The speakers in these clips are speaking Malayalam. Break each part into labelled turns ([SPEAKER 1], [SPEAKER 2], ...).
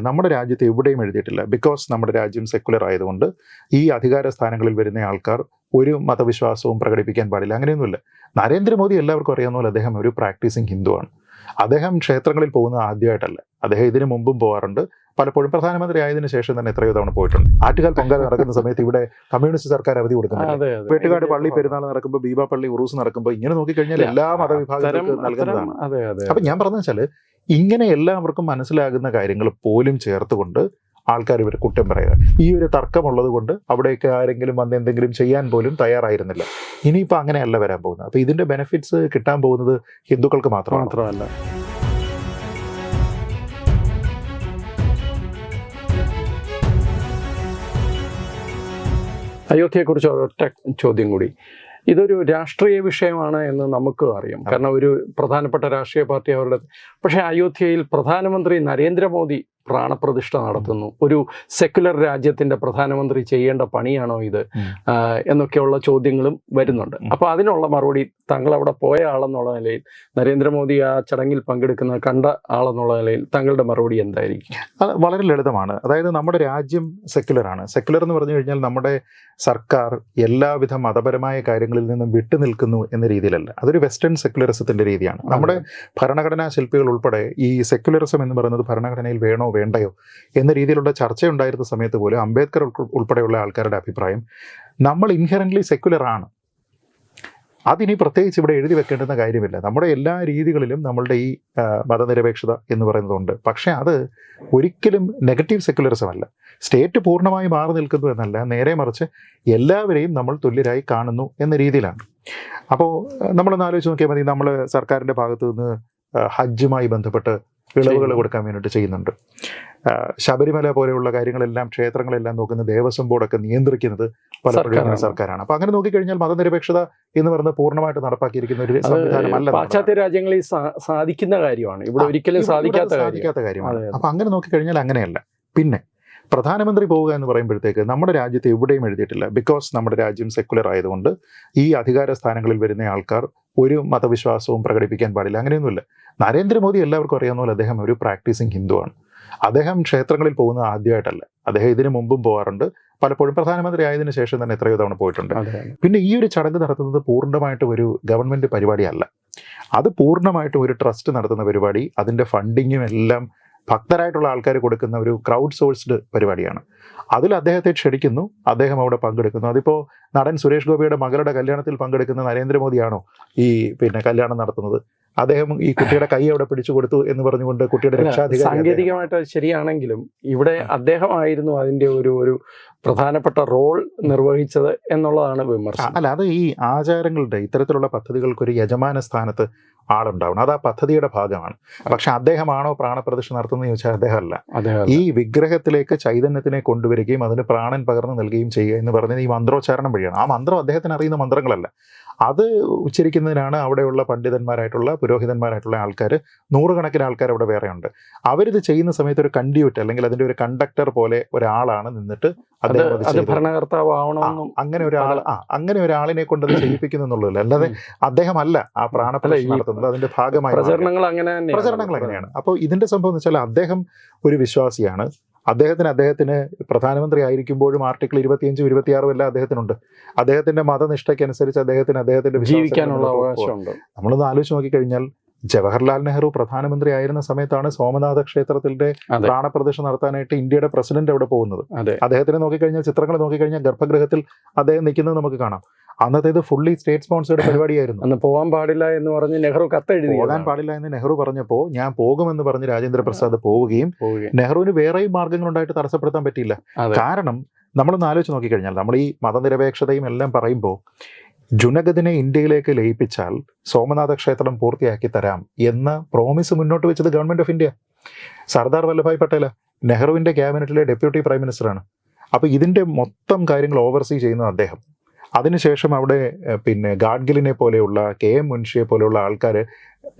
[SPEAKER 1] നമ്മുടെ രാജ്യത്ത് എവിടെയും എഴുതിയിട്ടില്ല. ബിക്കോസ് നമ്മുടെ രാജ്യം സെക്കുലർ ആയതുകൊണ്ട് ഈ അധികാര സ്ഥാനങ്ങളിൽ വരുന്ന ആൾക്കാർ ഒരു മതവിശ്വാസവും പ്രകടിപ്പിക്കാൻ പാടില്ല. അങ്ങനെയൊന്നുമില്ല. നരേന്ദ്രമോദി എല്ലാവർക്കും അറിയാവുന്ന പോലെ അദ്ദേഹം ഒരു പ്രാക്ടീസിങ് ഹിന്ദുവാണ്. അദ്ദേഹം ക്ഷേത്രങ്ങളിൽ പോകുന്നത് ആദ്യമായിട്ടല്ല. അദ്ദേഹം ഇതിനു മുമ്പും പോകാറുണ്ട്. പലപ്പോഴും പ്രധാനമന്ത്രി ആയതിനു ശേഷം തന്നെ എത്രയോ തവണ പോയിട്ടുണ്ട്. ആറ്റുകാൽ പൊങ്കാല നടക്കുന്ന സമയത്ത് ഇവിടെ കമ്മ്യൂണിസ്റ്റ് സർക്കാർ അവധി കൊടുക്കുന്നില്ല. വെട്ടുകാട് പള്ളി പെരുന്നാൾ നടക്കുമ്പോൾ, ബീബ പള്ളി ഉറൂസ് നടക്കുമ്പോൾ ഇങ്ങനെ നോക്കിക്കഴിഞ്ഞാൽ എല്ലാ മതവിഭാഗങ്ങൾക്കും നൽകുന്നതാണ്. അപ്പൊ ഞാൻ പറഞ്ഞു വെച്ചാൽ ഇങ്ങനെ എല്ലാവർക്കും മനസ്സിലാകുന്ന കാര്യങ്ങൾ പോലും ചേർത്തുകൊണ്ട് ആൾക്കാർ ഇവർ കുറ്റം പറയുക. ഈ ഒരു തർക്കമുള്ളത് കൊണ്ട് അവിടേക്ക് ആരെങ്കിലും വന്ന് എന്തെങ്കിലും ചെയ്യാൻ പോലും തയ്യാറായിരുന്നില്ല. ഇനിയിപ്പോൾ അങ്ങനെയല്ല വരാൻ പോകുന്നത്. അപ്പോൾ ഇതിന്റെ ബെനിഫിറ്റ്സ് കിട്ടാൻ പോകുന്നത് ഹിന്ദുക്കൾക്ക് മാത്രമല്ല.
[SPEAKER 2] അയോധ്യയെക്കുറിച്ച് ഒരൊറ്റ ചോദ്യം കൂടി. ഇതൊരു രാഷ്ട്രീയ വിഷയമാണ് എന്ന് നമുക്ക് അറിയാം, കാരണം ഒരു പ്രധാനപ്പെട്ട രാഷ്ട്രീയ പാർട്ടി അവരുടെ. പക്ഷേ അയോധ്യയിൽ പ്രധാനമന്ത്രി നരേന്ദ്രമോദി പ്രാണപ്രതിഷ്ഠ നടത്തുന്നു. ഒരു സെക്യുലർ രാജ്യത്തിന്റെ പ്രധാനമന്ത്രി ചെയ്യേണ്ട പണിയാണോ ഇത് എന്നൊക്കെയുള്ള ചോദ്യങ്ങളും വരുന്നുണ്ട്. അപ്പോൾ അതിനുള്ള മറുപടി താങ്കൾ അവിടെ പോയ ആളെന്നുള്ള നിലയിൽ, നരേന്ദ്രമോദി ആ ചടങ്ങിൽ കണ്ട ആളെന്നുള്ള നിലയിൽ താങ്കളുടെ മറുപടി എന്തായിരിക്കും?
[SPEAKER 1] അത് വളരെ ലളിതമാണ്. അതായത് നമ്മുടെ രാജ്യം സെക്യുലറാണ്. സെക്യുലർ എന്ന് പറഞ്ഞു കഴിഞ്ഞാൽ നമ്മുടെ സർക്കാർ എല്ലാവിധ മതപരമായ കാര്യങ്ങളിൽ നിന്നും വിട്ടുനിൽക്കുന്നു എന്ന രീതിയിലല്ല. അതൊരു വെസ്റ്റേൺ സെക്യുലറിസത്തിന്റെ രീതിയാണ്. നമ്മുടെ ഭരണഘടനാ ശില്പികൾ ഉൾപ്പെടെ ഈ സെക്യുലറിസം എന്ന് പറയുന്നത് ഭരണഘടനയിൽ വേണോ വേണ്ടയോ എന്ന രീതിയിലുള്ള ചർച്ചയുണ്ടായിരുന്ന സമയത്ത് പോലും അംബേദ്കർ ഉൾപ്പെടെയുള്ള ആൾക്കാരുടെ അഭിപ്രായം നമ്മൾ ഇൻഹെറന്റ്ലി സെക്യുലർ ആണ്. അതിനി പ്രത്യേകിച്ച് ഇവിടെ എഴുതി വെക്കേണ്ടുന്ന കാര്യമില്ല. നമ്മുടെ എല്ലാ രീതികളിലും നമ്മളുടെ ഈ മതനിരപേക്ഷത എന്ന് പറയുന്നതുണ്ട്. പക്ഷേ അത് ഒരിക്കലും നെഗറ്റീവ് സെക്യുലറിസം അല്ല. സ്റ്റേറ്റ് പൂർണ്ണമായി മാറി നിൽക്കുന്നു എന്നല്ല, നേരെ മറിച്ച് എല്ലാവരെയും നമ്മൾ തുല്യരായി കാണുന്നു എന്ന രീതിയിലാണ്. അപ്പോൾ നമ്മളൊന്ന് ആലോചിച്ച് നോക്കിയാൽ മതി. നമ്മൾ സർക്കാരിൻ്റെ ഭാഗത്തു നിന്ന് ഹജ്ജുമായി ബന്ധപ്പെട്ട് ഇളവുകൾ കൊടുക്കാൻ വേണ്ടിയിട്ട് ചെയ്യുന്നുണ്ട്. ശബരിമല പോലെയുള്ള കാര്യങ്ങളെല്ലാം, ക്ഷേത്രങ്ങളെല്ലാം നോക്കുന്ന ദേവസ്വം ബോർഡൊക്കെ നിയന്ത്രിക്കുന്നത് പലപ്പോഴും സർക്കാരാണ്. അപ്പൊ അങ്ങനെ നോക്കിക്കഴിഞ്ഞാൽ മതനിരപേക്ഷത എന്ന് പറയുന്നത് പൂർണ്ണമായിട്ട് നടപ്പാക്കിയിരിക്കുന്ന ഒരു സംവിധാനമല്ല.
[SPEAKER 2] പാശ്ചാത്യ രാജ്യങ്ങളിൽ സാധിക്കുന്ന കാര്യമാണ്, ഇവിടെ ഒരിക്കലും സാധിക്കാത്ത കാര്യമാണ്.
[SPEAKER 1] അപ്പൊ അങ്ങനെ നോക്കിക്കഴിഞ്ഞാൽ അങ്ങനെയല്ല. പിന്നെ പ്രധാനമന്ത്രി പോവുക എന്ന് പറയുമ്പോഴത്തേക്ക് നമ്മുടെ രാജ്യത്ത് എവിടെയും എഴുതിയിട്ടില്ല. ബിക്കോസ് നമ്മുടെ രാജ്യം സെക്കുലർ ആയതുകൊണ്ട് ഈ അധികാര സ്ഥാനങ്ങളിൽ വരുന്ന ആൾക്കാർ ഒരു മതവിശ്വാസവും പ്രകടിപ്പിക്കാൻ പാടില്ല. അങ്ങനെയൊന്നുമില്ല. നരേന്ദ്രമോദി എല്ലാവർക്കും അറിയാവുന്ന പോലെ അദ്ദേഹം ഒരു പ്രാക്ടീസിങ് ഹിന്ദുവാണ്. അദ്ദേഹം ക്ഷേത്രങ്ങളിൽ പോകുന്നത് ആദ്യമായിട്ടല്ല. അദ്ദേഹം ഇതിനു മുമ്പും പോകാറുണ്ട്. പലപ്പോഴും പ്രധാനമന്ത്രി ആയതിനു ശേഷം തന്നെ എത്രയോ തവണ പോയിട്ടുണ്ട്. പിന്നെ ഈ ഒരു ചടങ്ങ് നടത്തുന്നത് പൂർണ്ണമായിട്ടും ഒരു ഗവൺമെന്റ് പരിപാടിയല്ല. അത് പൂർണ്ണമായിട്ടും ഒരു ട്രസ്റ്റ് നടത്തുന്ന പരിപാടി. അതിന്റെ ഫണ്ടിങ്ങും എല്ലാം ഭക്തരായിട്ടുള്ള ആൾക്കാർ കൊടുക്കുന്ന ഒരു ക്രൗഡ് സോഴ്സ്ഡ് പരിപാടിയാണ്. അതിൽ അദ്ദേഹത്തെ ക്ഷണിക്കുന്നു, അദ്ദേഹം അവിടെ പങ്കെടുക്കുന്നു. അതിപ്പോൾ നടൻ സുരേഷ് ഗോപിയുടെ മകളുടെ കല്യാണത്തിൽ പങ്കെടുക്കുന്ന നരേന്ദ്രമോദിയാണോ ഈ കല്യാണം നടത്തുന്നത്? അദ്ദേഹം ഈ കുട്ടിയുടെ കൈ അവിടെ പിടിച്ചു കൊടുത്തു എന്ന് പറഞ്ഞുകൊണ്ട് കുട്ടിയുടെ രക്ഷാധികാരി.
[SPEAKER 2] സാങ്കേതികമായിട്ട് ശരിയാണെങ്കിലും ഇവിടെ അദ്ദേഹമായിരുന്നു അതിന്റെ ഒരു പ്രധാനപ്പെട്ട റോൾ നിർവഹിച്ചത് എന്നുള്ളതാണ് വിമർശനം.
[SPEAKER 1] അല്ല, അത് ഈ ആചാരങ്ങളുടെ ഇത്തരത്തിലുള്ള പദ്ധതികൾക്കൊരു യജമാന സ്ഥാനത്ത് ആളുണ്ടാവണം. അത് ആ പദ്ധതിയുടെ ഭാഗമാണ്. പക്ഷെ അദ്ദേഹമാണോ പ്രാണപ്രതിഷ്ഠ നടത്തുന്നത് ചോദിച്ചാൽ അദ്ദേഹമല്ല. ഈ വിഗ്രഹത്തിലേക്ക് ചൈതന്യത്തിനെ കൊണ്ടുവരികയും അതിന് പ്രാണൻ പകർന്നു നൽകുകയും ചെയ്യുക എന്ന് പറയുന്നത് ഈ മന്ത്രോച്ചാരണം വഴിയാണ്. ആ മന്ത്രം അദ്ദേഹത്തിന് അറിയുന്ന മന്ത്രങ്ങളല്ല. അത് ഉച്ചരിക്കുന്നതിനാണ് അവിടെയുള്ള പണ്ഡിതന്മാരായിട്ടുള്ള പുരോഹിതന്മാരായിട്ടുള്ള ആൾക്കാർ, നൂറുകണക്കിന് ആൾക്കാർ അവിടെ വേറെയുണ്ട്. അവരിത് ചെയ്യുന്ന സമയത്ത് ഒരു കണ്ട്യൂട്ട് അല്ലെങ്കിൽ അതിന്റെ ഒരു കണ്ടക്ടർ പോലെ ഒരാളാണ് നിന്നിട്ട്
[SPEAKER 2] ഭരണകർത്താവണമെന്നും
[SPEAKER 1] അങ്ങനെ ഒരാളിനെ കൊണ്ട് അത് ചെയ്യിപ്പിക്കുന്നു എന്നുള്ളതല്ല. അല്ലാതെ അദ്ദേഹമല്ല ആ പ്രാണപ്രതിഷ്ഠ നടത്തുന്നത്. അതിന്റെ ഭാഗമായി പ്രചരണങ്ങൾ അങ്ങനെയാണ്. അപ്പോൾ ഇതിന്റെ സംഭവം എന്ന് വെച്ചാൽ അദ്ദേഹം ഒരു വിശ്വാസിയാണ്. അദ്ദേഹത്തിന് പ്രധാനമന്ത്രി ആയിരിക്കുമ്പോഴും ആർട്ടിക്കിൾ 25, 26 എല്ലാം അദ്ദേഹത്തിനുണ്ട്. അദ്ദേഹത്തിന്റെ മതനിഷ്ഠയ്ക്കനുസരിച്ച് അദ്ദേഹത്തിന്റെ
[SPEAKER 2] ജീവിക്കാനുള്ള അവകാശമുണ്ട്.
[SPEAKER 1] നമ്മളൊന്ന് ആലോചിച്ച് നോക്കിക്കഴിഞ്ഞാൽ ജവഹർലാൽ നെഹ്റു പ്രധാനമന്ത്രി ആയിരുന്ന സമയത്താണ് സോമനാഥ ക്ഷേത്രത്തിന്റെ പ്രാണപ്രതിഷ്ഠ നടത്താനായിട്ട് ഇന്ത്യയുടെ പ്രസിഡന്റ് അവിടെ പോകുന്നത്. അദ്ദേഹത്തിനെ നോക്കിക്കഴിഞ്ഞാൽ, ചിത്രങ്ങൾ നോക്കിക്കഴിഞ്ഞാൽ ഗർഭഗൃഹത്തിൽ അദ്ദേഹം നിൽക്കുന്നത് നമുക്ക് കാണാം. അന്നത്തേത് ഫുള്ളി സ്റ്റേറ്റ് സ്പോൺസേഡ് പരിപാടിയായിരുന്നു.
[SPEAKER 2] അന്ന് പോകാൻ പാടില്ല എന്ന് പറഞ്ഞ് നെഹ്റു കത്തെഴുതി.
[SPEAKER 1] പോകാൻ പാടില്ല എന്ന് നെഹ്റു പറഞ്ഞപ്പോൾ ഞാൻ പോകുമെന്ന് പറഞ്ഞ് രാജേന്ദ്ര പ്രസാദ് പോവുകയും നെഹ്റുവിന് വേറെയും മാർഗങ്ങളുണ്ടായിട്ട് തടസ്സപ്പെടുത്താൻ പറ്റിയില്ല. കാരണം നമ്മളൊന്ന് ആലോചിച്ച് നോക്കിക്കഴിഞ്ഞാൽ, നമ്മൾ ഈ മതനിരപേക്ഷതയും എല്ലാം പറയുമ്പോൾ ജുനഗദിനെ ഇന്ത്യയിലേക്ക് ലയിപ്പിച്ചാൽ സോമനാഥ ക്ഷേത്രം പൂർത്തിയാക്കി തരാം എന്ന പ്രോമിസ് മുന്നോട്ട് വെച്ചത് government of India. Sardar Vallabhbhai Patel നെഹ്റുവിന്റെ ക്യാബിനറ്റിലെ ഡെപ്യൂട്ടി പ്രൈം മിനിസ്റ്ററാണ്. അപ്പോൾ ഇതിന്റെ മൊത്തം കാര്യങ്ങൾ ഓവർസീ ചെയ്യുന്നത് അദ്ദേഹം. അതിനുശേഷം അവിടെ ഗാഡ്ഗിലിനെ പോലെയുള്ള KM മുൻഷിയെ പോലെയുള്ള ആൾക്കാർ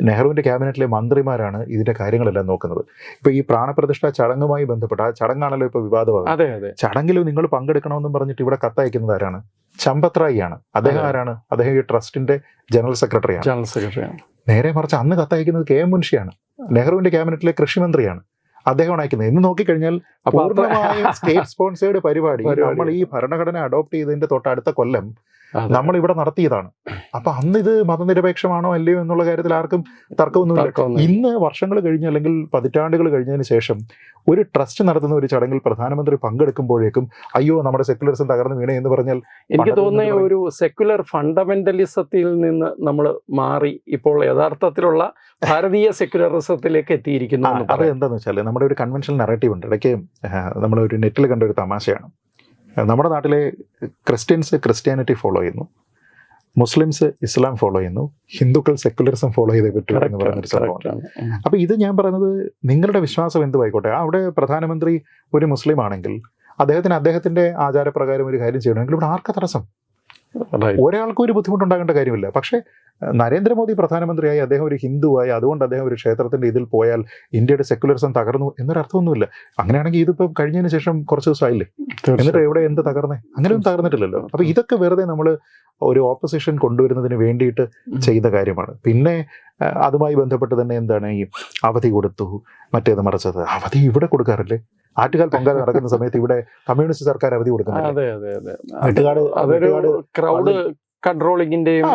[SPEAKER 1] നെഹ്റുവിന്റെ ക്യാബിനറ്റിലെ മന്ത്രിമാരാണ് ഇതിന്റെ കാര്യങ്ങളെല്ലാം നോക്കുന്നത്. ഇപ്പൊ ഈ പ്രാണപ്രതിഷ്ഠ ചടങ്ങുമായി ബന്ധപ്പെട്ട ആ ചടങ്ങാണല്ലോ ഇപ്പൊ വിവാദമാകുന്നത്. ചടങ്ങിൽ നിങ്ങൾ പങ്കെടുക്കണമെന്നും പറഞ്ഞിട്ട് ഇവിടെ കത്തയക്കുന്നത് ആരാണ്? ചമ്പത് റായി ആണ്. അദ്ദേഹം ആരാണ്? അദ്ദേഹം ഈ ട്രസ്റ്റിന്റെ ജനറൽ സെക്രട്ടറിയാണ്.
[SPEAKER 2] ജനറൽ സെക്രട്ടറിയാണ്.
[SPEAKER 1] നേരെ മറിച്ച് അന്ന് കത്തയക്കുന്നത് KM മുൻഷിയാണ്, നെഹ്റുവിന്റെ ക്യാബിനറ്റിലെ കൃഷി മന്ത്രിയാണ്. അദ്ദേഹമാണ് അയക്കുന്നത്. ഇന്ന് നോക്കിക്കഴിഞ്ഞാൽ
[SPEAKER 2] അപ്പൊ
[SPEAKER 1] പൂർണ്ണമായും സ്റ്റേറ്റ് സ്പോൺസേർഡ് പരിപാടി നമ്മൾ ഈ ഭരണഘടന അഡോപ്റ്റ് ചെയ്തതിന്റെ തൊട്ടടുത്ത കൊല്ലം നമ്മൾ ഇവിടെ നടത്തിയതാണ്. അപ്പൊ അന്ന് ഇത് മതനിരപേക്ഷമാണോ അല്ലയോ എന്നുള്ള കാര്യത്തിൽ ആർക്കും തർക്കമൊന്നുമില്ല. ഇന്ന് വർഷങ്ങൾ കഴിഞ്ഞ് അല്ലെങ്കിൽ പതിറ്റാണ്ടുകൾ കഴിഞ്ഞതിന് ശേഷം ഒരു ട്രസ്റ്റ് നടത്തുന്ന ഒരു ചടങ്ങിൽ പ്രധാനമന്ത്രി പങ്കെടുക്കുമ്പോഴേക്കും അയ്യോ നമ്മുടെ സെക്യുലറിസം തകർന്നു വീണേ എന്ന് പറഞ്ഞാൽ,
[SPEAKER 2] എനിക്ക് തോന്നുന്ന ഒരു സെക്യുലർ ഫണ്ടമെന്റലിസത്തിൽ നിന്ന് നമ്മൾ മാറി ഇപ്പോൾ യഥാർത്ഥത്തിലുള്ള ഭാരതീയ സെക്യുലറിസത്തിലേക്ക് എത്തിയിരിക്കുന്നു.
[SPEAKER 1] അത് എന്താണെന്ന് വെച്ചാൽ നമ്മുടെ ഒരു കൺവെൻഷണൽ നറേറ്റീവ് ഉണ്ട്. ഇടയ്ക്ക് നമ്മൾ ഒരു നെറ്റിൽ കണ്ട ഒരു തമാശയാണ്. നമ്മുടെ നാട്ടിലെ ക്രിസ്ത്യൻസ് ക്രിസ്ത്യാനിറ്റി ഫോളോ ചെയ്യുന്നു, മുസ്ലിംസ് ഇസ്ലാം ഫോളോ ചെയ്യുന്നു, ഹിന്ദുക്കൾ സെക്യുലറിസം ഫോളോ ചെയ്തേ പറ്റൂ എന്ന് പറയുന്നൊരു സംഭവമാണ്. അപ്പൊ ഇത് ഞാൻ പറയുന്നത് നിങ്ങളുടെ വിശ്വാസം എന്തുമായിക്കോട്ടെ, അവിടെ പ്രധാനമന്ത്രി ഒരു മുസ്ലിം ആണെങ്കിൽ അദ്ദേഹത്തിന്റെ ആചാരപ്രകാരം ഒരു കാര്യം ചെയ്യണമെങ്കിൽ ഇവിടെ ആർക്കാ തടസ്സം? ഒരാൾക്കും ഒരു ബുദ്ധിമുട്ടുണ്ടാകേണ്ട കാര്യമില്ല. പക്ഷേ നരേന്ദ്രമോദി പ്രധാനമന്ത്രിയായി അദ്ദേഹം ഒരു ഹിന്ദുവായി, അതുകൊണ്ട് അദ്ദേഹം ഒരു ക്ഷേത്രത്തിന്റെ ഇതിൽ പോയാൽ ഇന്ത്യയുടെ സെക്യുലറിസം തകർന്നു എന്നൊരർത്ഥമൊന്നുമില്ല. അങ്ങനെയാണെങ്കിൽ ഇതിപ്പോൾ കഴിഞ്ഞതിന് ശേഷം കുറച്ച് ദിവസമായില്ലേ, എന്നിട്ട് എവിടെ എന്ത് തകർന്നേ? അങ്ങനെയൊന്നും തകർന്നിട്ടില്ലല്ലോ. അപ്പൊ ഇതൊക്കെ വെറുതെ നമ്മൾ ഒരു ഓപ്പോസിഷൻ കൊണ്ടുവരുന്നതിന് വേണ്ടിയിട്ട് ചെയ്ത കാര്യമാണ്. പിന്നെ അതുമായി ബന്ധപ്പെട്ട് തന്നെ എന്താണ് ഈ അവധി കൊടുത്തു മറ്റേത് മറിച്ചത്. അവധി ഇവിടെ കൊടുക്കാറില്ലേ? ആറ്റുകാൽ പൊങ്കാല നടക്കുന്ന സമയത്ത് ഇവിടെ കമ്മ്യൂണിസ്റ്റ് സർക്കാർ അവധി കൊടുക്കുന്നില്ല.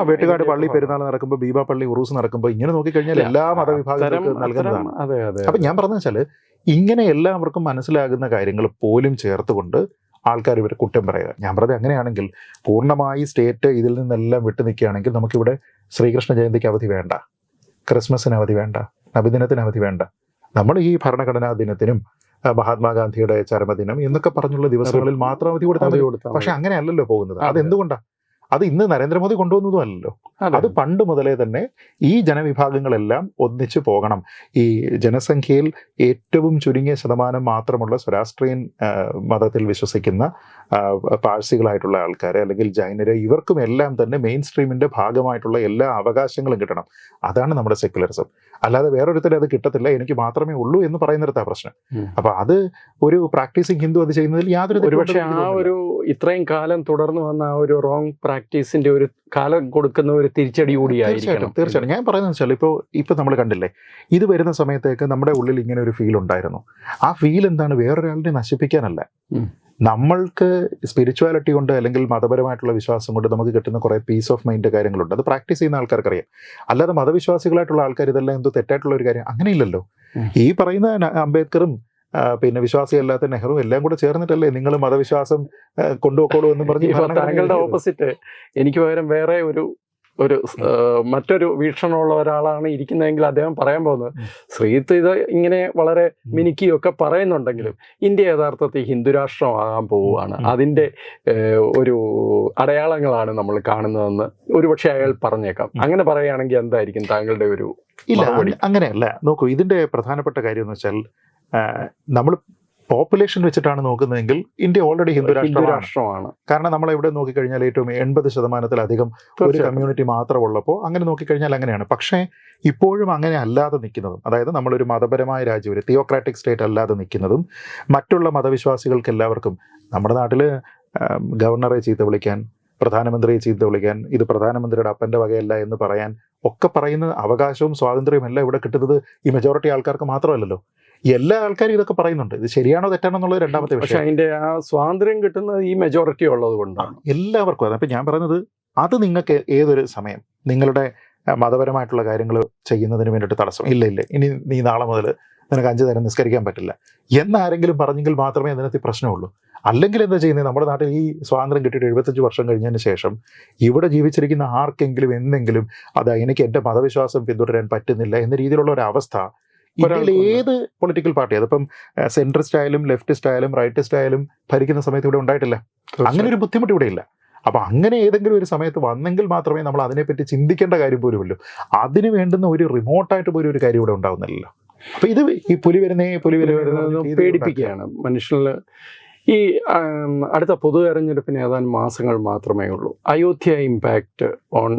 [SPEAKER 1] വെട്ടുകാട് പള്ളി പെരുന്നാൾ നടക്കുമ്പോൾ, ബീബ പള്ളി ഉറൂസ് നടക്കുമ്പോൾ, ഇങ്ങനെ നോക്കിക്കഴിഞ്ഞാൽ എല്ലാ മതവിഭാഗങ്ങൾക്കും നൽകുന്നതാണ്. അപ്പൊ ഞാൻ പറഞ്ഞു വെച്ചാല് ഇങ്ങനെ എല്ലാവർക്കും മനസ്സിലാകുന്ന കാര്യങ്ങൾ പോലും ചേർത്തുകൊണ്ട് ആൾക്കാർ ഇവരെ കുറ്റം പറയുക. ഞാൻ പറഞ്ഞത് അങ്ങനെയാണെങ്കിൽ പൂർണ്ണമായി സ്റ്റേറ്റ് ഇതിൽ നിന്നെല്ലാം വിട്ടു നിൽക്കുകയാണെങ്കിൽ നമുക്കിവിടെ ശ്രീകൃഷ്ണ ജയന്തിക്ക് അവധി വേണ്ട, ക്രിസ്മസിന് അവധി വേണ്ട, നബിദിനത്തിന് അവധി വേണ്ട. നമ്മൾ ഈ ഭരണഘടനാ ദിനത്തിനും മഹാത്മാഗാന്ധിയുടെ ചരമദിനം എന്നൊക്കെ പറഞ്ഞുള്ള ദിവസങ്ങളിൽ മാത്രം അവധി കൊടുത്താൽ മതി. പക്ഷെ അങ്ങനെയല്ലല്ലോ പോകുന്നത്. അതെന്തുകൊണ്ടാണ്? അത് ഇന്ന് നരേന്ദ്രമോദി കൊണ്ടുവന്നതും അല്ലല്ലോ. അത് പണ്ട് മുതലേ തന്നെ ഈ ജനവിഭാഗങ്ങളെല്ലാം ഒന്നിച്ചു പോകണം. ഈ ജനസംഖ്യയിൽ ഏറ്റവും ചുരുങ്ങിയ ശതമാനം മാത്രമുള്ള സ്വരാഷ്ട്രീയൻ മതത്തിൽ വിശ്വസിക്കുന്ന പാഴ്സികളായിട്ടുള്ള ആൾക്കാരെ അല്ലെങ്കിൽ ജൈനരെ, ഇവർക്കും എല്ലാം തന്നെ മെയിൻ സ്ട്രീമിന്റെ ഭാഗമായിട്ടുള്ള എല്ലാ അവകാശങ്ങളും കിട്ടണം. അതാണ് നമ്മുടെ സെക്യുലറിസം. അല്ലാതെ വേറൊരുത്തരും അത് കിട്ടത്തില്ല, എനിക്ക് മാത്രമേ ഉള്ളൂ എന്ന് പറയുന്നിടത്താ പ്രശ്നം. അപ്പൊ അത് ഒരു പ്രാക്ടീസിങ് ഹിന്ദു അത് ചെയ്യുന്നതിൽ യാതൊരു
[SPEAKER 2] ഇത്രയും കാലം തുടർന്നു വന്ന ആ ഒരു റോങ് പ്രാക്ടീസിന്റെ ഒരു കാലം കൊടുക്കുന്ന ഒരു തിരിച്ചടി കൂടിയായിരിക്കണം.
[SPEAKER 1] തീർച്ചയായിട്ടും. ഞാൻ പറയുന്നത് വെച്ചാൽ ഇപ്പൊ നമ്മൾ കണ്ടില്ലേ, ഇത് വരുന്ന സമയത്തേക്ക് നമ്മുടെ ഉള്ളിൽ ഇങ്ങനെ ഒരു ഫീൽ ഉണ്ടായിരുന്നു. ആ ഫീൽ എന്താണ്? വേറൊരാളിനെ നശിപ്പിക്കാനല്ല. നമ്മൾക്ക് സ്പിരിച്വാലിറ്റി കൊണ്ട് അല്ലെങ്കിൽ മതപരമായിട്ടുള്ള വിശ്വാസം കൊണ്ട് നമുക്ക് കിട്ടുന്ന കുറേ പീസ് ഓഫ് മൈൻഡ് കാര്യങ്ങളുണ്ട്. അത് പ്രാക്ടീസ് ചെയ്യുന്ന ആൾക്കാർക്കറിയാം. അല്ലാതെ മതവിശ്വാസികളായിട്ടുള്ള ആൾക്കാർ ഇതെല്ലാം എന്തോ തെറ്റായിട്ടുള്ള ഒരു കാര്യം അങ്ങനെയില്ലല്ലോ. ഈ പറയുന്ന അംബേദ്കറും പിന്നെ വിശ്വാസിയല്ലാത്ത നെഹ്റു എല്ലാം കൂടെ ചേർന്നിട്ടല്ലേ നിങ്ങൾ മതവിശ്വാസം കൊണ്ടുപോക്കോളൂ എന്ന് പറഞ്ഞ്.
[SPEAKER 2] താങ്കളുടെ ഓപ്പോസിറ്റ് എനിക്ക് പകരം വേറെ ഒരു മറ്റൊരു വീക്ഷണമുള്ള ഒരാളാണ് ഇരിക്കുന്നതെങ്കിൽ അദ്ദേഹം പറയാൻ പോകുന്നത്, ശ്രീത്ത് ഇത് ഇങ്ങനെ വളരെ മിനുക്കിയൊക്കെ പറയുന്നുണ്ടെങ്കിലും ഇന്ത്യ യഥാർത്ഥത്തിൽ ഹിന്ദുരാഷ്ട്രമാകാൻ പോവുകയാണ്, അതിൻ്റെ ഒരു അടയാളങ്ങളാണ് നമ്മൾ കാണുന്നതെന്ന് ഒരുപക്ഷെ അയാൾ പറഞ്ഞേക്കാം. അങ്ങനെ പറയുകയാണെങ്കിൽ എന്തായിരിക്കും താങ്കളുടെ ഒരു?
[SPEAKER 1] ഇല്ല, അങ്ങനെയല്ല. നോക്കൂ, ഇതിന്റെ പ്രധാനപ്പെട്ട കാര്യം എന്ന് വെച്ചാൽ നമ്മൾ പോപ്പുലേഷൻ വെച്ചിട്ടാണ് നോക്കുന്നതെങ്കിൽ ഇന്ത്യ ഓൾറെഡി ഹിന്ദു രാഷ്ട്രമാണ്. കാരണം നമ്മൾ ഇവിടെ നോക്കിക്കഴിഞ്ഞാൽ ഏറ്റവും 80% ഒരു കമ്മ്യൂണിറ്റി മാത്രമുള്ളപ്പോൾ അങ്ങനെ നോക്കിക്കഴിഞ്ഞാൽ അങ്ങനെയാണ്. പക്ഷേ ഇപ്പോഴും അങ്ങനെ അല്ലാതെ നിൽക്കുന്നതും, അതായത് നമ്മളൊരു മതപരമായ രാജ്യം, ഒരു തിയോക്രാറ്റിക് സ്റ്റേറ്റ് അല്ലാതെ നിൽക്കുന്നതും മറ്റുള്ള മതവിശ്വാസികൾക്ക് എല്ലാവർക്കും നമ്മുടെ നാട്ടിൽ ഗവർണറെ ചീത്ത വിളിക്കാൻ, പ്രധാനമന്ത്രിയെ ചീത്ത വിളിക്കാൻ, ഇത് പ്രധാനമന്ത്രിയുടെ അപ്പൻ്റെ വകയല്ല എന്ന് പറയാൻ ഒക്കെ പറയുന്ന അവകാശവും സ്വാതന്ത്ര്യവും എല്ലാം ഇവിടെ കിട്ടുന്നത് ഈ മെജോറിറ്റി ആൾക്കാർക്ക് മാത്രമല്ലല്ലോ. എല്ലാ ആൾക്കാരും ഇതൊക്കെ പറയുന്നുണ്ട്. ഇത് ശരിയാണോ തെറ്റാണോ എന്നുള്ളത് രണ്ടാമത്തെ വിഷയം.
[SPEAKER 2] പക്ഷേ അതിന്റെ ആ സ്വാതന്ത്ര്യം കിട്ടുന്നത് ഈ മെജോറിറ്റി ഉള്ളത് കൊണ്ടാണ്.
[SPEAKER 1] എല്ലാവർക്കും അതെ. അപ്പം ഞാൻ പറയുന്നത്, അത് നിങ്ങൾക്ക് ഏതൊരു സമയം നിങ്ങളുടെ മതപരമായിട്ടുള്ള കാര്യങ്ങൾ ചെയ്യുന്നതിന് വേണ്ടിയിട്ട് തടസ്സം ഇല്ല, ഇനി നീ നാളെ മുതൽ നിനക്ക് 5 നേരം നിസ്കരിക്കാൻ പറ്റില്ല എന്നാരെങ്കിലും പറഞ്ഞെങ്കിൽ മാത്രമേ അതിനകത്ത് പ്രശ്നമുള്ളൂ. അല്ലെങ്കിൽ എന്താ ചെയ്യുന്നത്? നമ്മുടെ നാട്ടിൽ ഈ സ്വാതന്ത്ര്യം കിട്ടിയിട്ട് 75 വർഷം കഴിഞ്ഞതിന് ശേഷം ഇവിടെ ജീവിച്ചിരിക്കുന്ന ആർക്കെങ്കിലും എന്തെങ്കിലും എനിക്ക് എൻ്റെ മതവിശ്വാസം പിന്തുടരാൻ പറ്റുന്നില്ല എന്ന രീതിയിലുള്ള ഒരു അവസ്ഥ ഇന്ത്യയിൽ ഏത് പൊളിറ്റിക്കൽ പാർട്ടി, അതിപ്പം സെൻട്രിസ്റ്റ് ആയാലും ലെഫ്റ്റിസ്റ്റ് ആയാലും റൈറ്റിസ്റ്റ് ആയാലും ഭരിക്കുന്ന സമയത്ത് ഇവിടെ ഉണ്ടായിട്ടില്ല. അങ്ങനെ ഒരു ബുദ്ധിമുട്ട് ഇവിടെ ഇല്ല. അപ്പൊ അങ്ങനെ ഏതെങ്കിലും ഒരു സമയത്ത് വന്നെങ്കിൽ മാത്രമേ നമ്മൾ അതിനെപ്പറ്റി ചിന്തിക്കേണ്ട കാര്യം പോലുമല്ലോ. അതിന് വേണ്ടുന്ന ഒരു റിമോട്ടായിട്ട് പോലും ഒരു കാര്യം ഇവിടെ ഉണ്ടാവുന്നില്ലല്ലോ. അപ്പൊ ഇത് ഈ പുലി വരുന്നത്
[SPEAKER 2] പേടിപ്പിക്കുകയാണ് മനുഷ്യരിൽ. ഈ അടുത്ത പൊതു തെരഞ്ഞെടുപ്പിന് ഏതാനും മാസങ്ങൾ മാത്രമേ ഉള്ളൂ. Ayodhya impact on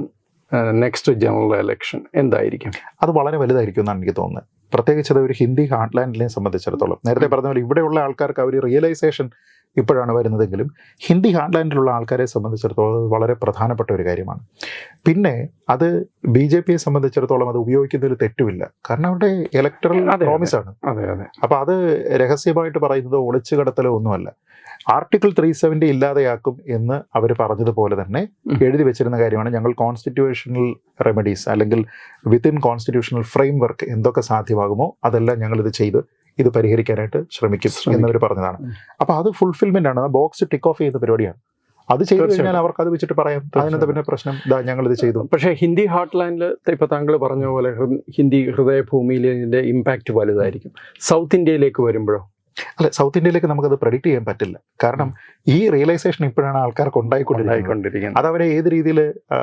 [SPEAKER 2] next general election എന്തായിരിക്കും?
[SPEAKER 1] അത് വളരെ വലുതായിരിക്കും എന്നാണ് എനിക്ക് തോന്നുന്നത്. പ്രത്യേകിച്ച് അത് ഒരു ഹിന്ദി ഹാർട്ട്ലാൻഡിനെ സംബന്ധിച്ചിടത്തോളം. നേരത്തെ പറഞ്ഞ പോലെ ഇവിടെയുള്ള ആൾക്കാർക്ക് ആ ഒരു റിയലൈസേഷൻ ഇപ്പോഴാണ് വരുന്നതെങ്കിലും ഹിന്ദി ഹാർഡ്ലാൻഡിലുള്ള ആൾക്കാരെ സംബന്ധിച്ചിടത്തോളം അത് വളരെ പ്രധാനപ്പെട്ട ഒരു കാര്യമാണ്. പിന്നെ അത് BJP സംബന്ധിച്ചിടത്തോളം അത് ഉപയോഗിക്കുന്നതിൽ തെറ്റുമില്ല. കാരണം അവരുടെ ഇലക്ടറൽ പ്രോമിസ് ആണ്. അപ്പോൾ അത് രഹസ്യമായിട്ട് പറയുന്നതോ ഒളിച്ചു കടത്തലോ ഒന്നുമല്ല. ആർട്ടിക്കിൾ 370 ഇല്ലാതെയാക്കും എന്ന് അവർ പറഞ്ഞതുപോലെ തന്നെ എഴുതി വെച്ചിരുന്ന കാര്യമാണ്. ഞങ്ങൾ കോൺസ്റ്റിറ്റ്യൂഷണൽ റെമഡീസ് അല്ലെങ്കിൽ വിത്തിൻ കോൺസ്റ്റിറ്റ്യൂഷണൽ ഫ്രെയിം വർക്ക് എന്തൊക്കെ സാധ്യമാകുമോ അതെല്ലാം ഞങ്ങളിത് ചെയ്ത് ഇത് പരിഹരിക്കാനായിട്ട് ശ്രമിക്കും എന്നവർ പറഞ്ഞതാണ്. അപ്പോൾ അത് ഫുൾഫിൽമെന്റ് ആണ്. ആ ബോക്സ് ടിക്ക് ഓഫ് ചെയ്യുന്ന പരിപാടിയാണ്. അത് ചെയ്തു കഴിഞ്ഞാൽ അവർക്ക് അത് വെച്ചിട്ട് പറയാം അതിനകത്ത് പിന്നെ പ്രശ്നം ഞങ്ങൾ ഇത് ചെയ്തു.
[SPEAKER 2] പക്ഷേ ഹിന്ദി ഹാർട്ട്ലാൻഡിൽ ഇപ്പൊ താങ്കൾ പറഞ്ഞ പോലെ ഹിന്ദി ഹൃദയഭൂമിയിൽ ഇതിന്റെ ഇമ്പാക്ട് വലുതായിരിക്കും. സൗത്ത് ഇന്ത്യയിലേക്ക് വരുമ്പോഴോ?
[SPEAKER 1] അല്ല, സൗത്ത് ഇന്ത്യയിലേക്ക് നമുക്കത് പ്രെഡിക്റ്റ് ചെയ്യാൻ പറ്റില്ല. കാരണം ഈ റിയലൈസേഷൻ ഇപ്പോഴാണ് ആൾക്കാർക്ക് ഉണ്ടായിക്കൊണ്ടിരിക്കുന്നത്. അത് അവരെ ഏത് രീതിയിൽ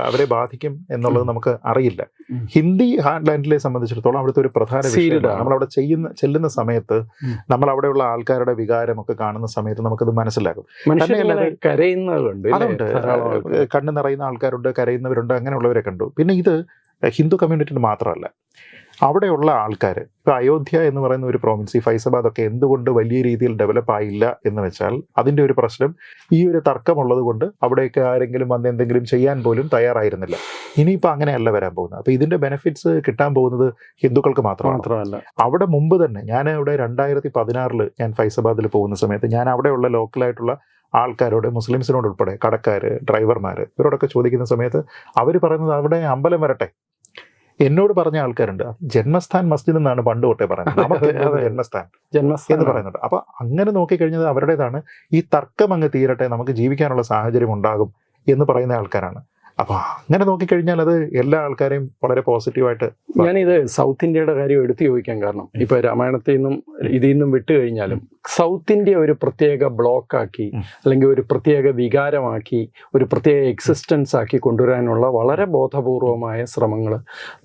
[SPEAKER 1] അവരെ ബാധിക്കും എന്നുള്ളത് നമുക്ക് അറിയില്ല. ഹിന്ദി ഹാർഡ്ലാൻഡിലെ സംബന്ധിച്ചിടത്തോളം അവിടുത്തെ ഒരു പ്രധാന വിഷയമാണ്. നമ്മളവിടെ ചെല്ലുന്ന സമയത്ത് നമ്മൾ അവിടെയുള്ള ആൾക്കാരുടെ വികാരമൊക്കെ കാണുന്ന സമയത്ത് നമുക്കത് മനസ്സിലാകും. അതുണ്ട്, കണ്ണ് നിറയുന്ന ആൾക്കാരുണ്ട്, കരയുന്നവരുണ്ട്, അങ്ങനെയുള്ളവരെ കണ്ടു. പിന്നെ ഇത് ഹിന്ദു കമ്മ്യൂണിറ്റിന് മാത്രമല്ല, അവിടെയുള്ള ആൾക്കാർ ഇപ്പോൾ അയോധ്യ എന്ന് പറയുന്ന ഒരു പ്രോവിൻസ്, ഈ ഫൈസാബാദ് ഒക്കെ എന്തുകൊണ്ട് വലിയ രീതിയിൽ ഡെവലപ്പ് ആയില്ല എന്ന് വെച്ചാൽ അതിൻ്റെ ഒരു പ്രശ്നം ഈ ഒരു തർക്കമുള്ളത് കൊണ്ട് അവിടെയൊക്കെ ആരെങ്കിലും വന്ന് എന്തെങ്കിലും ചെയ്യാൻ പോലും തയ്യാറായിരുന്നില്ല. ഇനിയിപ്പോൾ അങ്ങനെയല്ല വരാൻ പോകുന്നത്. അപ്പോൾ ഇതിൻ്റെ ബെനിഫിറ്റ്സ് കിട്ടാൻ പോകുന്നത് ഹിന്ദുക്കൾക്ക് മാത്രമല്ല. അവിടെ മുമ്പ് തന്നെ ഞാൻ ഇവിടെ 2016 ഞാൻ ഫൈസാബാദിൽ പോകുന്ന സമയത്ത് ഞാൻ അവിടെയുള്ള ലോക്കലായിട്ടുള്ള ആൾക്കാരോട്, മുസ്ലിംസിനോട് ഉൾപ്പെടെ, കടക്കാർ, ഡ്രൈവർമാർ, ഇവരോടൊക്കെ ചോദിക്കുന്ന സമയത്ത് അവർ പറയുന്നത് അവിടെ അമ്പലം വരട്ടെ. എന്നോട് പറഞ്ഞ ആൾക്കാരുണ്ട് ജന്മസ്ഥാൻ മസ്ജിദ് എന്നാണ് പണ്ട് തൊട്ടേ പറയുന്നത്, നമുക്ക് ജന്മസ്ഥാൻ എന്ന് പറയുന്നുണ്ട്. അപ്പൊ അങ്ങനെ നോക്കിക്കഴിഞ്ഞത് അവരുടേതാണ്. ഈ തർക്കം അങ്ങ് തീരട്ടെ, നമുക്ക് ജീവിക്കാനുള്ള സാഹചര്യം ഉണ്ടാകും എന്ന് പറയുന്ന ആൾക്കാരാണ്. അപ്പൊ അങ്ങനെ നോക്കിക്കഴിഞ്ഞാൽ അത് എല്ലാ ആൾക്കാരെയും വളരെ പോസിറ്റീവായിട്ട്.
[SPEAKER 2] ഞാനിത് സൗത്ത് ഇന്ത്യയുടെ കാര്യം എടുത്തു ചോദിക്കാൻ കാരണം ഇപ്പൊ രാമായണത്തിൽ നിന്നും ഇതിൽ നിന്നും വിട്ടു കഴിഞ്ഞാലും സൗത്ത് ഇന്ത്യ ഒരു പ്രത്യേക ബ്ലോക്കാക്കി അല്ലെങ്കിൽ ഒരു പ്രത്യേക വികാരമാക്കി ഒരു പ്രത്യേക എക്സിസ്റ്റൻസ് ആക്കി കൊണ്ടുവരാനുള്ള വളരെ ബോധപൂർവമായ ശ്രമങ്ങൾ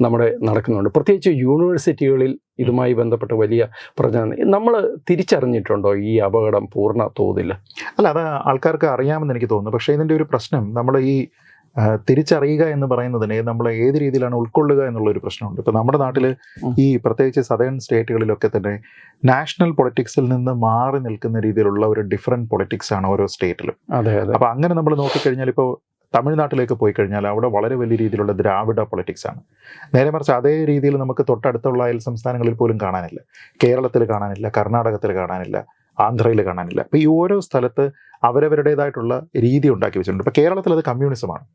[SPEAKER 2] നമ്മുടെ നടക്കുന്നുണ്ട്. പ്രത്യേകിച്ച് യൂണിവേഴ്സിറ്റികളിൽ ഇതുമായി ബന്ധപ്പെട്ട് വലിയ പ്രചരണം നമ്മൾ തിരിച്ചറിഞ്ഞിട്ടുണ്ടോ ഈ അപകടം പൂർണ്ണ തോതിൽ?
[SPEAKER 1] അല്ല, അത് ആൾക്കാർക്ക് അറിയാമെന്ന് എനിക്ക് തോന്നുന്നു. പക്ഷേ ഇതിൻ്റെ ഒരു പ്രശ്നം നമ്മൾ ഈ തിരിച്ചറിയുക എന്ന് പറയുന്നതിനെ നമ്മൾ ഏത് രീതിയിലാണ് ഉൾക്കൊള്ളുക എന്നുള്ളൊരു പ്രശ്നമുണ്ട്. ഇപ്പോൾ നമ്മുടെ നാട്ടിൽ ഈ പ്രത്യേകിച്ച് സദേൺ സ്റ്റേറ്റുകളിലൊക്കെ തന്നെ നാഷണൽ പൊളിറ്റിക്സിൽ നിന്ന് മാറി നിൽക്കുന്ന രീതിയിലുള്ള ഒരു ഡിഫറെൻറ്റ് പൊളിറ്റിക്സ് ആണ് ഓരോ സ്റ്റേറ്റിലും. അപ്പോൾ അങ്ങനെ നമ്മൾ നോക്കിക്കഴിഞ്ഞാൽ ഇപ്പോൾ തമിഴ്നാട്ടിലേക്ക് പോയി കഴിഞ്ഞാൽ അവിടെ വളരെ വലിയ രീതിയിലുള്ള ദ്രാവിഡ പൊളിറ്റിക്സ് ആണ്. നേരെ മറിച്ച് അതേ രീതിയിൽ നമുക്ക് തൊട്ടടുത്തുള്ള അയൽ സംസ്ഥാനങ്ങളിൽ പോലും കാണാനില്ല. കേരളത്തിൽ കാണാനില്ല, കർണാടകത്തിൽ കാണാനില്ല, ആന്ധ്രയിൽ കാണാനില്ല. അപ്പോൾ ഈ ഓരോ സ്ഥലത്ത് അവരവരുടേതായിട്ടുള്ള രീതി ഉണ്ടാക്കി വെച്ചിട്ടുണ്ട്. ഇപ്പോൾ കേരളത്തിൽ അത് കമ്മ്യൂണിസമാണ്.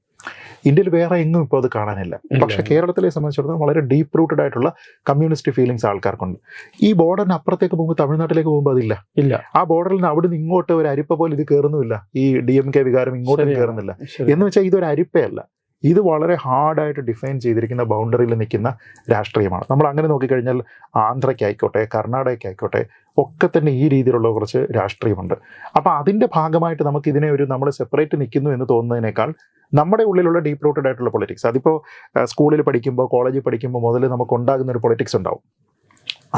[SPEAKER 1] ഇന്ത്യയിൽ വേറെ എങ്ങും ഇപ്പോൾ അത് കാണാനില്ല. പക്ഷേ കേരളത്തിലെ സംബന്ധിച്ചിടത്തോളം വളരെ ഡീപ്പ് റൂട്ടഡ് ആയിട്ടുള്ള കമ്മ്യൂണിസ്റ്റ് ഫീലിങ്സ് ആൾക്കാർക്കുണ്ട്. ഈ ബോർഡറിന് അപ്പുറത്തേക്ക് പോകുമ്പോൾ, തമിഴ്നാട്ടിലേക്ക് പോകുമ്പോൾ അതില്ല. ആ ബോർഡറിൽ നിന്ന് അവിടെ നിന്ന് ഇങ്ങോട്ട് ഒരു അരിപ്പ പോലെ ഇത് കയറുന്നുമില്ല. ഈ DMK വികാരം ഇങ്ങോട്ടും കയറുന്നില്ല. എന്ന് വെച്ചാൽ ഇതൊരു അരിപ്പയല്ല. ഇത് വളരെ ഹാർഡായിട്ട് ഡിഫൈൻ ചെയ്തിരിക്കുന്ന ബൗണ്ടറിയിൽ നിൽക്കുന്ന രാഷ്ട്രീയമാണ്. നമ്മൾ അങ്ങനെ നോക്കിക്കഴിഞ്ഞാൽ ആന്ധ്രയ്ക്കായിക്കോട്ടെ, കർണാടകയ്ക്കായിക്കോട്ടെ ഒക്കെ തന്നെ ഈ രീതിയിലുള്ള കുറച്ച് രാഷ്ട്രീയമുണ്ട്. അപ്പോൾ അതിൻ്റെ ഭാഗമായിട്ട് നമുക്ക് ഇതിനെ നമ്മൾ സെപ്പറേറ്റ് നിൽക്കുന്നു എന്ന് തോന്നുന്നതിനേക്കാൾ നമ്മുടെ ഉള്ളിലുള്ള ഡീപ്പ് റൂട്ടഡ് ആയിട്ടുള്ള പൊളിറ്റിക്സ്, അതിപ്പോൾ സ്കൂളിൽ പഠിക്കുമ്പോൾ, കോളേജിൽ പഠിക്കുമ്പോൾ മുതൽ നമുക്ക് ഉണ്ടാകുന്ന ഒരു പൊളിറ്റിക്സ് ഉണ്ടാവും.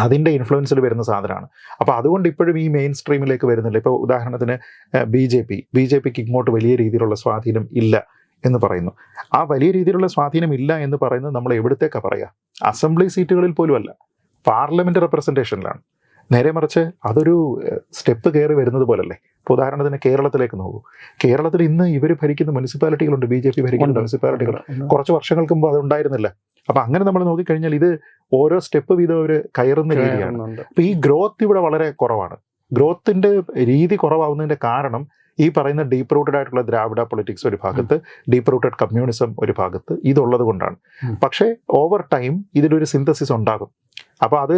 [SPEAKER 1] അതിൻ്റെ ഇൻഫ്ലുവൻസിൽ വരുന്ന സാധനമാണ്. അപ്പോൾ അതുകൊണ്ട് ഇപ്പോഴും ഈ മെയിൻ സ്ട്രീമിലേക്ക് വരുന്നില്ല. ഇപ്പോൾ ഉദാഹരണത്തിന് BJPക്ക് ഇങ്ങോട്ട് വലിയ രീതിയിലുള്ള സ്വാധീനം ഇല്ല എന്ന് പറയുന്നു. ആ വലിയ രീതിയിലുള്ള സ്വാധീനം ഇല്ല എന്ന് പറയുന്നത് നമ്മൾ എവിടത്തേക്കാണ് പറയുക? അസംബ്ലി സീറ്റുകളിൽ പോലും അല്ല, പാർലമെന്റ് റെപ്രസെൻറ്റേഷനിലാണ്. നേരെ മറിച്ച് അതൊരു സ്റ്റെപ്പ് കയറി വരുന്നത് പോലല്ലേ. ഇപ്പോൾ ഉദാഹരണത്തിന് കേരളത്തിലേക്ക് നോക്കൂ. കേരളത്തിൽ ഇന്ന് ഇവർ ഭരിക്കുന്ന മുനിസിപ്പാലിറ്റികളുണ്ട്, BJP ഭരിക്കുന്ന മുനിസിപ്പാലിറ്റികൾ. കുറച്ച് വർഷങ്ങൾക്ക് മുമ്പ് അതുണ്ടായിരുന്നില്ല. അപ്പം അങ്ങനെ നമ്മൾ നോക്കിക്കഴിഞ്ഞാൽ ഇത് ഓരോ സ്റ്റെപ്പ് വീതം അവർ കയറുന്ന രീതിയാണ്. അപ്പോൾ ഈ ഗ്രോത്ത് ഇവിടെ വളരെ കുറവാണ്. ഗ്രോത്തിൻ്റെ രീതി കുറവാകുന്നതിൻ്റെ കാരണം ഈ പറയുന്ന ഡീപ്പ് റൂട്ടഡ് ആയിട്ടുള്ള ദ്രാവിഡ പൊളിറ്റിക്സ് ഒരു ഭാഗത്ത്, ഡീപ്പ് റൂട്ടഡ് കമ്മ്യൂണിസം ഒരു ഭാഗത്ത്, ഇതുള്ളത് കൊണ്ടാണ്. പക്ഷേ ഓവർ ടൈം ഇതിലൊരു സിന്തസിസ് ഉണ്ടാകും. അപ്പോൾ അത്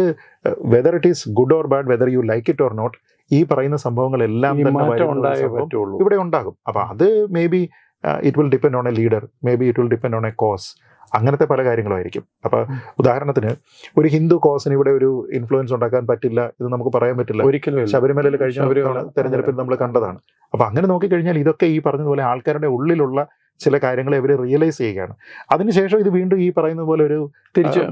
[SPEAKER 1] whether it is good or bad, whether you like it or not, ഈ പറയുന്ന സംഭവങ്ങളെല്ലാം തന്നെ ഇവിടെ ഉണ്ടാകും. അപ്പോൾ അത് may be it will depend on a leader, may be it will depend on a cause, അങ്ങനത്തെ പല കാര്യങ്ങളായിരിക്കും. അപ്പോൾ ഉദാഹരണത്തിന് ഒരു ഹിന്ദു കോസിന് ഇവിടെ ഒരു ഇൻഫ്ലുവൻസ് ഉണ്ടാക്കാൻ പറ്റില്ല എന്ന് നമുക്ക് പറയാൻ പറ്റില്ല. ഒരിക്കലും ശബരിമലയിൽ കഴിഞ്ഞ തെരഞ്ഞെടുപ്പിൽ നമ്മൾ കണ്ടതാണ്. അപ്പോൾ അങ്ങനെ നോക്കിക്കഴിഞ്ഞാൽ ഇതൊക്കെ ഈ പറഞ്ഞതുപോലെ ആൾക്കാരുടെ ഉള്ളിലുള്ള ചില കാര്യങ്ങളെ ഇവർ റിയലൈസ് ചെയ്യുകയാണ്. അതിനുശേഷം ഇത് വീണ്ടും ഈ പറയുന്ന പോലെ ഒരു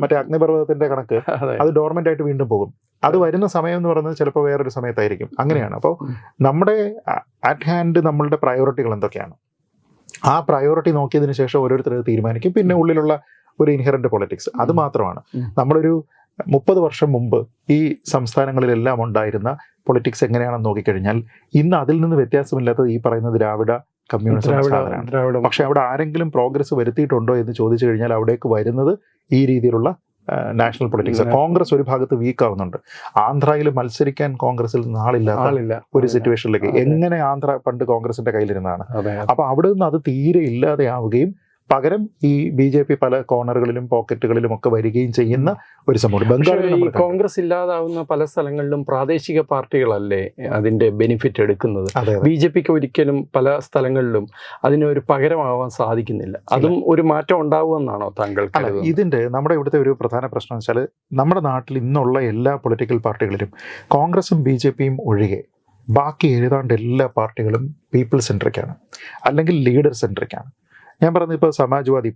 [SPEAKER 1] മറ്റേ അഗ്നിപർവ്വതത്തിന്റെ കണക്ക് അത് ഡോർമെന്റ് ആയിട്ട് വീണ്ടും പോകും. അത് വരുന്ന സമയം എന്ന് പറയുന്നത് ചിലപ്പോൾ വേറൊരു സമയത്തായിരിക്കും. അങ്ങനെയാണ്. അപ്പോൾ നമ്മുടെ അറ്റ് ഹാൻഡ് നമ്മളുടെ പ്രയോറിറ്റികൾ എന്തൊക്കെയാണ്, ആ പ്രയോറിറ്റി നോക്കിയതിന് ശേഷം ഓരോരുത്തർ തീരുമാനിക്കും. പിന്നെ ഉള്ളിലുള്ള ഒരു ഇൻഹെറന്റ് പൊളിറ്റിക്സ് അത് മാത്രമാണ്. നമ്മളൊരു 30 വർഷം മുമ്പ് ഈ സംസ്ഥാനങ്ങളിലെല്ലാം ഉണ്ടായിരുന്ന പൊളിറ്റിക്സ് എങ്ങനെയാണെന്ന് നോക്കിക്കഴിഞ്ഞാൽ ഇന്ന് അതിൽ നിന്ന് വ്യത്യാസമില്ലാത്തത് ഈ പറയുന്ന ദ്രാവിഡ കമ്മ്യൂണിസം സാധനമാണ്. പക്ഷെ അവിടെ ആരെങ്കിലും പ്രോഗ്രസ് വരുത്തിയിട്ടുണ്ടോ എന്ന് ചോദിച്ചു കഴിഞ്ഞാൽ അവിടേക്ക് വരുന്നത് ഈ രീതിയിലുള്ള നാഷണൽ പൊളിറ്റിക്സ്. കോൺഗ്രസ് ഒരു ഭാഗത്ത് വീക്ക് ആവുന്നുണ്ട്. ആന്ധ്രയിൽ മത്സരിക്കാൻ കോൺഗ്രസിൽ ആളില്ലാത്ത ഒരു സിറ്റുവേഷനിലേക്ക് എങ്ങനെ ആന്ധ്ര പണ്ട് കോൺഗ്രസിന്റെ കയ്യിലിരുന്നതാണ്. അപ്പൊ അവിടെ നിന്ന് അത് തീരെ ഇല്ലാതെയാവുകയും പകരം ഈ BJP പല കോർണറുകളിലും പോക്കറ്റുകളിലും ഒക്കെ വരികയും ചെയ്യുന്ന ഒരു സംഭവം ബംഗാളിൽ.
[SPEAKER 2] കോൺഗ്രസ് ഇല്ലാതാവുന്ന പല സ്ഥലങ്ങളിലും പ്രാദേശിക പാർട്ടികളല്ലേ അതിന്റെ ബെനിഫിറ്റ് എടുക്കുന്നത്. BJPക്ക് ഒരിക്കലും പല സ്ഥലങ്ങളിലും അതിനൊരു പകരമാവാൻ സാധിക്കുന്നില്ല. അതും ഒരു മാറ്റം ഉണ്ടാവുമെന്നാണോ താങ്കൾ?
[SPEAKER 1] ഇതിന്റെ നമ്മുടെ ഇവിടുത്തെ ഒരു പ്രധാന പ്രശ്നം എന്ന് വെച്ചാൽ നമ്മുടെ നാട്ടിൽ ഇന്നുള്ള എല്ലാ പൊളിറ്റിക്കൽ പാർട്ടികളിലും കോൺഗ്രസും BJPയും ഒഴികെ ബാക്കി ഏതാണ്ട് എല്ലാ പാർട്ടികളും പീപ്പിൾ സെൻട്രിക്കാണ്, അല്ലെങ്കിൽ ലീഡർ സെൻട്രിക്കാണ്. ഞാൻ പറഞ്ഞത് ഇപ്പോൾ സമാജ്വാദി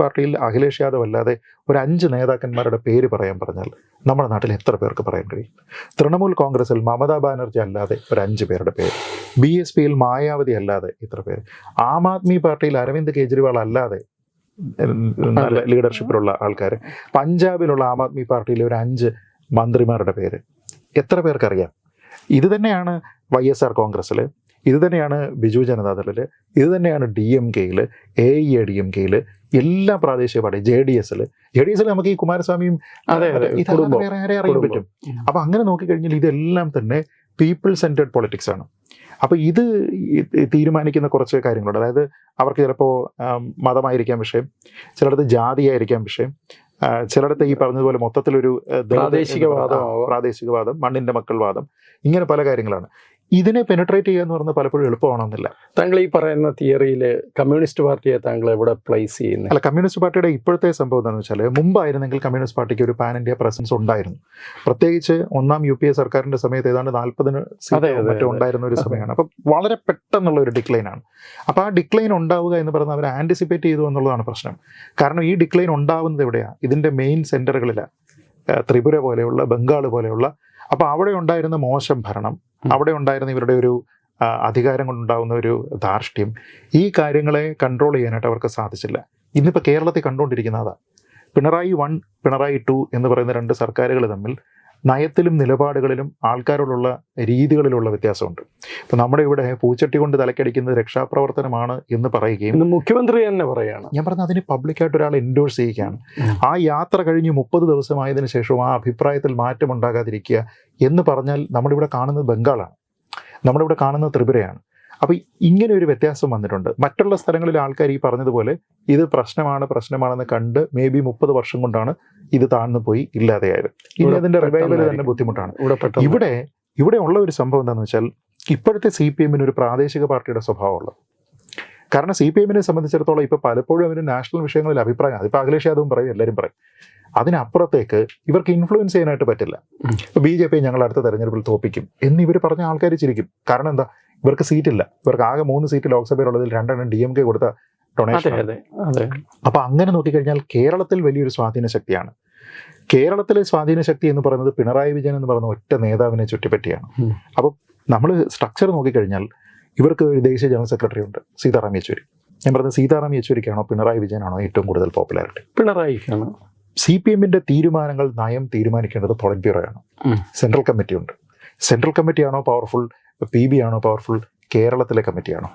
[SPEAKER 1] പാർട്ടിയിൽ അഖിലേഷ് യാദവ് അല്ലാതെ ഒരു 5 നേതാക്കന്മാരുടെ പേര് പറയാൻ പറഞ്ഞാൽ നമ്മുടെ നാട്ടിൽ എത്ര പേർക്ക് പറയാൻ കഴിയും? തൃണമൂൽ കോൺഗ്രസിൽ മമതാ ബാനർജി അല്ലാതെ ഒരു 5 പേരുടെ പേര്, BSPയിൽ മായാവതി അല്ലാതെ ഇത്ര പേര്, ആം ആദ്മി പാർട്ടിയിൽ അരവിന്ദ് കെജ്രിവാൾ അല്ലാതെ നല്ല ലീഡർഷിപ്പിലുള്ള ആൾക്കാർ, പഞ്ചാബിലുള്ള ആം ആദ്മി പാർട്ടിയിലെ ഒരു 5 മന്ത്രിമാരുടെ പേര് എത്ര പേർക്കറിയാം? ഇത് തന്നെയാണ് YSR കോൺഗ്രസ്സിൽ, ഇത് തന്നെയാണ് ബിജു ജനതാദളിൽ, ഇത് തന്നെയാണ് DMKയിൽ, AIADMKയിൽ, എല്ലാ പ്രാദേശിക പാർട്ടി, JDSൽ നമുക്ക് ഈ കുമാരസ്വാമിയും ഇതെല്ലാം വേറെ ആരെ അറിയാൻ പറ്റും. അപ്പൊ അങ്ങനെ നോക്കിക്കഴിഞ്ഞാൽ ഇതെല്ലാം തന്നെ പീപ്പിൾ സെൻറ്റേഡ് പൊളിറ്റിക്സ് ആണ്. അപ്പൊ ഇത് തീരുമാനിക്കുന്ന കുറച്ച് കാര്യങ്ങളുണ്ട്. അതായത് അവർക്ക് ചിലപ്പോൾ മതമായിരിക്കാം വിഷയം, ചിലടത്ത് ജാതിയായിരിക്കാം വിഷയം, ചിലടത്ത് ഈ പറഞ്ഞതുപോലെ മൊത്തത്തിലൊരു പ്രാദേശികവാദം, മണ്ണിന്റെ മക്കൾ വാദം, ഇങ്ങനെ പല കാര്യങ്ങളാണ്. ഇതിനെ പെനട്രേറ്റ് ചെയ്യുക എന്ന് പറഞ്ഞാൽ പലപ്പോഴും എളുപ്പമാണെന്നില്ല.
[SPEAKER 2] താങ്കൾ ഈ പറയുന്ന തിയറിയിൽ കമ്മ്യൂണിസ്റ്റ് പാർട്ടിയെ താങ്കൾ എവിടെ പ്ലേസ് ചെയ്യുന്നത്?
[SPEAKER 1] അല്ല, കമ്മ്യൂണിസ്റ്റ് പാർട്ടിയുടെ ഇപ്പോഴത്തെ സംഭവം എന്താണെന്ന് വെച്ചാൽ, മുമ്പായിരുന്നെങ്കിൽ കമ്മ്യൂണിസ്റ്റ് പാർട്ടിക്ക് ഒരു പാൻ ഇന്ത്യ പ്രസൻസ് ഉണ്ടായിരുന്നു. പ്രത്യേകിച്ച് ഒന്നാം UPA സർക്കാരിന്റെ സമയത്ത് ഏതാണ്ട് 40 മറ്റോ ഉണ്ടായിരുന്ന ഒരു സമയമാണ്. അപ്പം വളരെ പെട്ടെന്നുള്ള ഒരു ഡിക്ലൈനാണ്. അപ്പോൾ ആ ഡിക്ലൈൻ ഉണ്ടാവുക എന്ന് പറഞ്ഞാൽ അവർ ആൻറ്റിസിപ്പേറ്റ് ചെയ്തു എന്നുള്ളതാണ് പ്രശ്നം. കാരണം ഈ ഡിക്ലൈൻ ഉണ്ടാവുന്നത് എവിടെയാണ്? ഇതിൻ്റെ മെയിൻ സെൻറ്ററുകളിലാണ്, ത്രിപുര പോലെയുള്ള, ബംഗാൾ പോലെയുള്ള. അപ്പോൾ അവിടെ ഉണ്ടായിരുന്ന മോശം ഭരണം, അവിടെ ഉണ്ടായിരുന്ന ഇവരുടെ ഒരു അധികാരം കൊണ്ടുണ്ടാകുന്ന ഒരു ധാർഷ്ട്യം, ഈ കാര്യങ്ങളെ കൺട്രോൾ ചെയ്യാനായിട്ട് അവർക്ക് സാധിച്ചില്ല. ഇന്നിപ്പോൾ കേരളത്തിൽ കണ്ടുകൊണ്ടിരിക്കുന്ന അതാ. പിണറായി 1, പിണറായി 2 എന്ന് പറയുന്ന 2 സർക്കാരുകൾ തമ്മിൽ നയത്തിലും നിലപാടുകളിലും ആൾക്കാരോടുള്ള രീതികളിലുള്ള വ്യത്യാസമുണ്ട്. ഇപ്പം നമ്മുടെ ഇവിടെ പൂച്ചട്ടി കൊണ്ട് തലക്കടിക്കുന്നത് രക്ഷാപ്രവർത്തനമാണ് എന്ന് പറയുകയും
[SPEAKER 2] മുഖ്യമന്ത്രി തന്നെ പറയുകയാണ്.
[SPEAKER 1] ഞാൻ പറഞ്ഞ അതിന് പബ്ലിക്കായിട്ട് ഒരാൾ എൻഡോഴ്സ് ചെയ്യുകയാണ്. ആ യാത്ര കഴിഞ്ഞ് 30 ദിവസമായതിനു ശേഷം ആ അഭിപ്രായത്തിൽ മാറ്റമുണ്ടാകാതിരിക്കുക എന്ന് പറഞ്ഞാൽ നമ്മുടെ ഇവിടെ കാണുന്നത് ബംഗാളാണ്, നമ്മുടെ ഇവിടെ കാണുന്നത് ത്രിപുരയാണ്. അപ്പോൾ ഇങ്ങനെ ഒരു വ്യത്യാസം വന്നിട്ടുണ്ട്. മറ്റുള്ള സ്ഥലങ്ങളിൽ ആൾക്കാർ ഈ പറഞ്ഞതുപോലെ ഇത് പ്രശ്നമാണെന്ന് കണ്ട് മേബി 30 വർഷം കൊണ്ടാണ് ഇത് താഴ്ന്നു പോയി ഇല്ലാതെയായത്. ഇനി അതിന്റെ റിവൈവൽ തന്നെ ബുദ്ധിമുട്ടാണ്. ഇവിടെ ഉള്ള ഒരു സംഭവം എന്താണെന്ന് വെച്ചാൽ, ഇപ്പോഴത്തെ CPM ഒരു പ്രാദേശിക പാർട്ടിയുടെ സ്വഭാവമുള്ളത്. കാരണം CPM സംബന്ധിച്ചിടത്തോളം ഇപ്പോൾ പലപ്പോഴും അവർ നാഷണൽ വിഷയങ്ങളിൽ അഭിപ്രായം, അതിപ്പോൾ അഖിലേഷ് യാദവും പറയും, എല്ലാവരും പറയും. അതിനപ്പുറത്തേക്ക് ഇവർക്ക് ഇൻഫ്ലുവൻസ് ചെയ്യാനായിട്ട് പറ്റില്ല. ഇപ്പോൾ BJP ഞങ്ങൾ അടുത്ത തെരഞ്ഞെടുപ്പിൽ തോപ്പിക്കും എന്നിവർ പറഞ്ഞ ആൾക്കാർ ചിരിക്കും. കാരണം എന്താ? ഇവർക്ക് സീറ്റില്ല. ഇവർക്ക് ആകെ 3 സീറ്റ് ലോക്സഭയിലുള്ളതിൽ 2 DMK കൊടുത്ത ഡൊണേഷൻ. അപ്പൊ അങ്ങനെ നോക്കിക്കഴിഞ്ഞാൽ കേരളത്തിൽ വലിയൊരു സ്വാധീന ശക്തിയാണ്. കേരളത്തിലെ സ്വാധീന ശക്തി എന്ന് പറയുന്നത് പിണറായി വിജയൻ എന്ന് പറയുന്ന ഒറ്റ നേതാവിനെ ചുറ്റിപ്പറ്റിയാണ്. അപ്പം നമ്മൾ സ്ട്രക്ചർ നോക്കിക്കഴിഞ്ഞാൽ ഇവർക്ക് ഒരു ദേശീയ ജനറൽ സെക്രട്ടറി ഉണ്ട്, സീതാറാം യെച്ചൂരി. ഞാൻ പറഞ്ഞത് സീതാറാം യെച്ചൂരിക്കാണോ പിണറായി വിജയനാണോ ഏറ്റവും കൂടുതൽ പോപ്പുലാരിറ്റി?
[SPEAKER 2] പിണറായിക്കാണ്.
[SPEAKER 1] CPMന്റെ തീരുമാനങ്ങൾ, നയം തീരുമാനിക്കേണ്ടത് പോളിറ്റ് ബ്യൂറോയാണ്. സെൻട്രൽ കമ്മിറ്റി ഉണ്ട്. സെൻട്രൽ കമ്മിറ്റിയാണോ പവർഫുൾ, PB ആണോ പവർഫുൾ, കേരളത്തിലെ കമ്മിറ്റിയാണോ,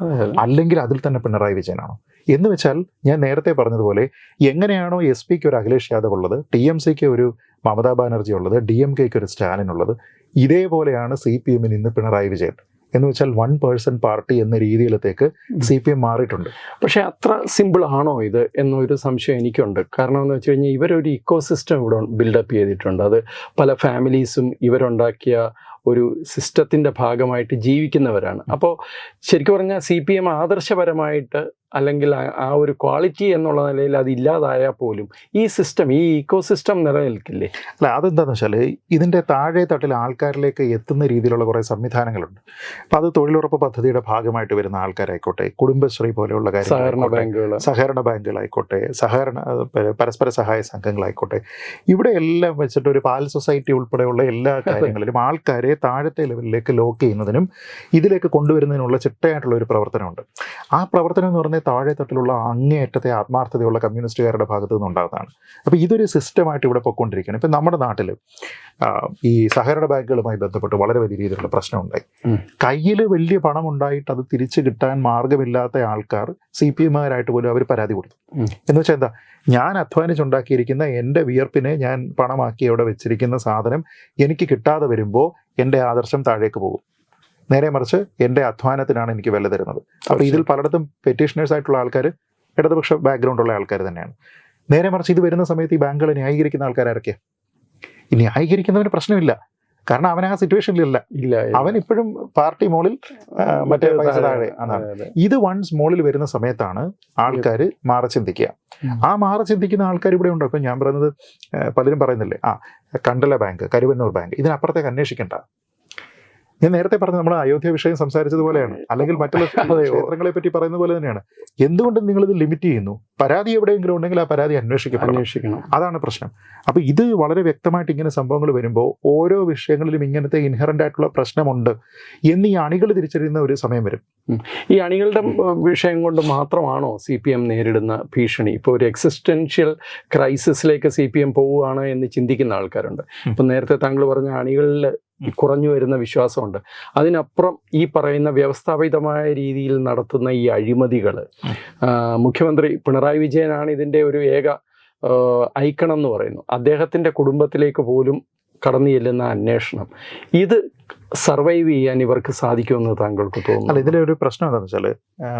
[SPEAKER 1] അല്ലെങ്കിൽ അതിൽ തന്നെ പിണറായി വിജയനാണോ? എന്ന് വെച്ചാൽ ഞാൻ നേരത്തെ പറഞ്ഞതുപോലെ എങ്ങനെയാണോ SP-ക്ക് ഒരു അഖിലേഷ് യാദവ് ഉള്ളത്, TMC-ക്ക് ഒരു മമതാ ബാനർജി ഉള്ളത്, DMK-ക്ക് ഒരു സ്റ്റാലിൻ ഉള്ളത്, ഇതേപോലെയാണ് CPM-ന് ഇന്ന് പിണറായി വിജയൻ. എന്ന് വെച്ചാൽ 1 പേഴ്സൺ പാർട്ടി എന്ന രീതിയിലത്തേക്ക് CPM മാറിയിട്ടുണ്ട്.
[SPEAKER 2] പക്ഷേ അത്ര സിമ്പിൾ ആണോ ഇത് എന്നൊരു സംശയം എനിക്കുണ്ട്. കാരണം എന്ന് വെച്ച് കഴിഞ്ഞാൽ ഇവരൊരു ഇക്കോസിസ്റ്റം ഇവിടെ ബിൽഡപ്പ് ചെയ്തിട്ടുണ്ട്. അത് പല ഫാമിലീസും ഇവരുണ്ടാക്കിയ ഒരു സിസ്റ്റത്തിൻ്റെ ഭാഗമായിട്ട് ജീവിക്കുന്നവരാണ്. അപ്പോൾ ശരിക്കും പറഞ്ഞാൽ CPM ആദർശപരമായിട്ട് അല്ലെങ്കിൽ ആ ഒരു ക്വാളിറ്റി എന്നുള്ള നിലയിൽ അതില്ലാതായാൽ പോലും ഈ സിസ്റ്റം, ഈ ഇക്കോസിസ്റ്റം നിലനിൽക്കില്ലേ?
[SPEAKER 1] അല്ല, അതെന്താണെന്ന് വെച്ചാൽ ഇതിൻ്റെ താഴെ തട്ടിൽ ആൾക്കാരിലേക്ക് എത്തുന്ന രീതിയിലുള്ള കുറേ സംവിധാനങ്ങളുണ്ട്. അപ്പം അത് തൊഴിലുറപ്പ് പദ്ധതിയുടെ ഭാഗമായിട്ട് വരുന്ന ആൾക്കാരായിക്കോട്ടെ, കുടുംബശ്രീ പോലെയുള്ള കാര്യങ്ങൾ, സഹകരണ ബാങ്കുകളായിക്കോട്ടെ, പരസ്പര സഹായ സംഘങ്ങളായിക്കോട്ടെ, ഇവിടെ എല്ലാം വെച്ചിട്ട് ഒരു പാൽ സൊസൈറ്റി ഉൾപ്പെടെയുള്ള എല്ലാ കാര്യങ്ങളിലും ആൾക്കാരെ വരെ താഴത്തെ ലെവലിലേക്ക് ലോക്ക് ചെയ്യുന്നതിനും ഇതിലേക്ക് കൊണ്ടുവരുന്നതിനുള്ള ചിട്ടയായിട്ടുള്ള ഒരു പ്രവർത്തനമുണ്ട്. ആ പ്രവർത്തനം എന്ന് പറഞ്ഞാൽ താഴെ തട്ടിലുള്ള അങ്ങേയറ്റത്തെ ആത്മാർത്ഥതയുള്ള കമ്മ്യൂണിസ്റ്റുകാരുടെ ഭാഗത്തു നിന്നുണ്ടാകുന്നതാണ്. അപ്പോൾ ഇതൊരു സിസ്റ്റമായിട്ട് ഇവിടെ പൊയ്ക്കൊണ്ടിരിക്കുകയാണ്. ഇപ്പം നമ്മുടെ നാട്ടിൽ ഈ സഹകരണ ബാങ്കുകളുമായി ബന്ധപ്പെട്ട് വളരെ വലിയ രീതിയിലുള്ള പ്രശ്നമുണ്ടായി. കയ്യിൽ വലിയ പണം ഉണ്ടായിട്ട് അത് തിരിച്ചു കിട്ടാൻ മാർഗമില്ലാത്ത ആൾക്കാർ CPM-കാരായിട്ട് പോലും അവർ പരാതി കൊടുത്തു. എന്ന് വെച്ചാൽ എന്താ, ഞാൻ അധ്വാനിച്ചുണ്ടാക്കിയിരിക്കുന്ന എൻ്റെ വിയർപ്പിനെ ഞാൻ പണമാക്കി അവിടെ വെച്ചിരിക്കുന്ന സാധനം എനിക്ക് കിട്ടാതെ വരുമ്പോൾ എൻ്റെ ആദർശം താഴേക്ക് പോകും. നേരെ മറിച്ച് എൻ്റെ അധ്വാനത്തിനാണ് എനിക്ക് വില തരുന്നത്. അപ്പോൾ ഇതിൽ പലയിടത്തും പെറ്റീഷണേഴ്സ് ആയിട്ടുള്ള ആൾക്കാർ ഇടതുപക്ഷ ബാക്ക്ഗ്രൗണ്ടുള്ള ആൾക്കാർ തന്നെയാണ്. നേരെ മറിച്ച് ഇത് വരുന്ന സമയത്ത് ഈ ബാങ്കുകളെ ന്യായീകരിക്കുന്ന ആൾക്കാരൊക്കെ ഈ ന്യായീകരിക്കുന്നവന് പ്രശ്നമില്ല. കാരണം അവൻ ആ സിറ്റുവേഷനിലില്ല. അവൻ ഇപ്പോഴും പാർട്ടി മോളിൽ മറ്റേ പൈസ താഴെ എന്നാണ്. ഇത് വൺസ് മോളിൽ വരുന്ന സമയത്താണ് ആൾക്കാർ മാറി ചിന്തിക്കുക. ആ മാറി ചിന്തിക്കുന്ന ആൾക്കാർ ഇവിടെ ഉണ്ടോ? ഇപ്പം ഞാൻ പറയുന്നത് പലരും പറയുന്നില്ലേ, കണ്ടല ബാങ്ക്, കരുവന്നൂർ ബാങ്ക്, ഇതിനപ്പുറത്തേക്ക് അന്വേഷിക്കണ്ട. ഞാൻ നേരത്തെ പറഞ്ഞ നമ്മൾ അയോധ്യ വിഷയം സംസാരിച്ചതുപോലെയാണ്, അല്ലെങ്കിൽ മറ്റുള്ള ക്ഷേത്രങ്ങളെ പറ്റി പറയുന്ന പോലെ തന്നെയാണ്. എന്തുകൊണ്ട് നിങ്ങളിത് ലിമിറ്റ് ചെയ്യുന്നു? പരാതി എവിടെയെങ്കിലും ഉണ്ടെങ്കിൽ ആ പരാതി അന്വേഷിക്കണം. അതാണ് പ്രശ്നം. അപ്പോൾ ഇത് വളരെ വ്യക്തമായിട്ട് ഇങ്ങനെ സംഭവങ്ങൾ വരുമ്പോൾ ഓരോ വിഷയങ്ങളിലും ഇങ്ങനത്തെ ഇൻഹറന്റ് ആയിട്ടുള്ള പ്രശ്നമുണ്ട് എന്ന് ഈ അണികൾ തിരിച്ചറിയുന്ന ഒരു സമയം വരും.
[SPEAKER 2] ഈ അണികളുടെ വിഷയം കൊണ്ട് മാത്രമാണോ CPM നേരിടുന്ന ഭീഷണി? ഇപ്പോൾ ഒരു എക്സിസ്റ്റൻഷ്യൽ ക്രൈസിസിലേക്ക് CPM പോവുകയാണ് എന്ന് ചിന്തിക്കുന്ന ആൾക്കാരുണ്ട്. ഇപ്പം നേരത്തെ താങ്കൾ പറഞ്ഞ അണികളിൽ കുറഞ്ഞു വരുന്ന വിശ്വാസമുണ്ട്. അതിനപ്പുറം ഈ പറയുന്ന വ്യവസ്ഥാപിതമായ രീതിയിൽ നടത്തുന്ന ഈ അഴിമതികൾ, മുഖ്യമന്ത്രി പിണറായി വിജയനാണ് ഇതിൻ്റെ ഒരു ഏക ഐക്കൺ എന്ന് പറയുന്നു. അദ്ദേഹത്തിൻ്റെ കുടുംബത്തിലേക്ക് പോലും കടന്നു ചെല്ലുന്ന അന്വേഷണം, ഇത് സർവൈവ് ചെയ്യാൻ ഇവർക്ക് സാധിക്കുമെന്ന് താങ്കൾക്ക് തോന്നുന്നു?
[SPEAKER 1] അല്ല, ഇതിലെ ഒരു പ്രശ്നം എന്താണെന്ന് വെച്ചാൽ,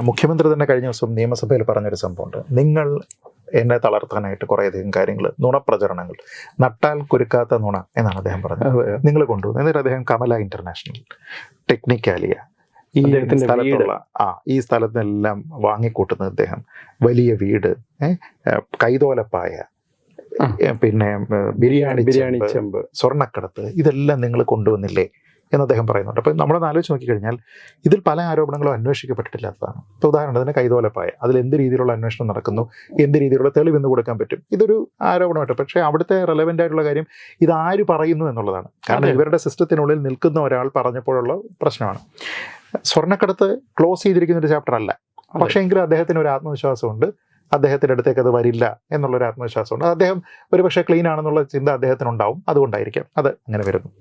[SPEAKER 1] മുഖ്യമന്ത്രി തന്നെ കഴിഞ്ഞ ദിവസം നിയമസഭയിൽ പറഞ്ഞൊരു സംഭവമുണ്ട്. നിങ്ങൾ എന്നെ തളർത്താനായിട്ട് കുറേയധികം കാര്യങ്ങൾ, നുണപ്രചരണങ്ങൾ, നട്ടാൽ കുരുക്കാത്ത നുണ എന്നാണ് അദ്ദേഹം പറഞ്ഞത്, നിങ്ങൾ കൊണ്ടുവന്നു. എന്നിട്ട് അദ്ദേഹം കമല ഇന്റർനാഷണൽ, ടെക്നിക്കാലിയ, ഈ സ്ഥലത്തുള്ള ഈ സ്ഥലത്തെല്ലാം വാങ്ങിക്കൂട്ടുന്നത് അദ്ദേഹം, വലിയ വീട്, കൈതോലപ്പായ, പിന്നെ ബിരിയാണി ചെമ്പ്, സ്വർണ്ണക്കടത്ത്, ഇതെല്ലാം നിങ്ങൾ കൊണ്ടുവന്നില്ലേ എന്ന് അദ്ദേഹം പറയുന്നുണ്ട്. അപ്പോൾ നമ്മളൊന്ന് ആലോചിച്ച് നോക്കിക്കഴിഞ്ഞാൽ ഇതിൽ പല ആരോപണങ്ങളും അന്വേഷിക്കപ്പെട്ടിട്ടില്ലാത്തതാണ്. ഇപ്പോൾ ഉദാഹരണത്തിന് കൈതോലപ്പായ, അതിൽ എന്ത് രീതിയിലുള്ള അന്വേഷണം നടക്കുന്നു, എന്ത് രീതിയിലുള്ള തെളിവെന്ന് കൊടുക്കാൻ പറ്റും, ഇതൊരു ആരോപണമായിട്ട്. പക്ഷേ അവിടുത്തെ റെലവൻ്റ് ആയിട്ടുള്ള കാര്യം ഇത് ആര് പറയുന്നു എന്നുള്ളതാണ്. കാരണം ഇവരുടെ സിസ്റ്റത്തിനുള്ളിൽ നിൽക്കുന്ന ഒരാൾ പറഞ്ഞപ്പോഴുള്ള പ്രശ്നമാണ്. സ്വർണ്ണക്കടത്ത് ക്ലോസ് ചെയ്തിരിക്കുന്ന ഒരു ചാപ്റ്റർ അല്ല, പക്ഷേ എങ്കിലും അദ്ദേഹത്തിന് ഒരു ആത്മവിശ്വാസമുണ്ട്, അദ്ദേഹത്തിൻ്റെ അടുത്തേക്ക് അത് വരില്ല എന്നുള്ളൊരു ആത്മവിശ്വാസമുണ്ട്. അദ്ദേഹം ഒരു പക്ഷേ ക്ലീൻ ആണെന്നുള്ള ചിന്ത അദ്ദേഹത്തിനുണ്ടാവും, അതുകൊണ്ടായിരിക്കാം അത് അങ്ങനെ വരുന്നു.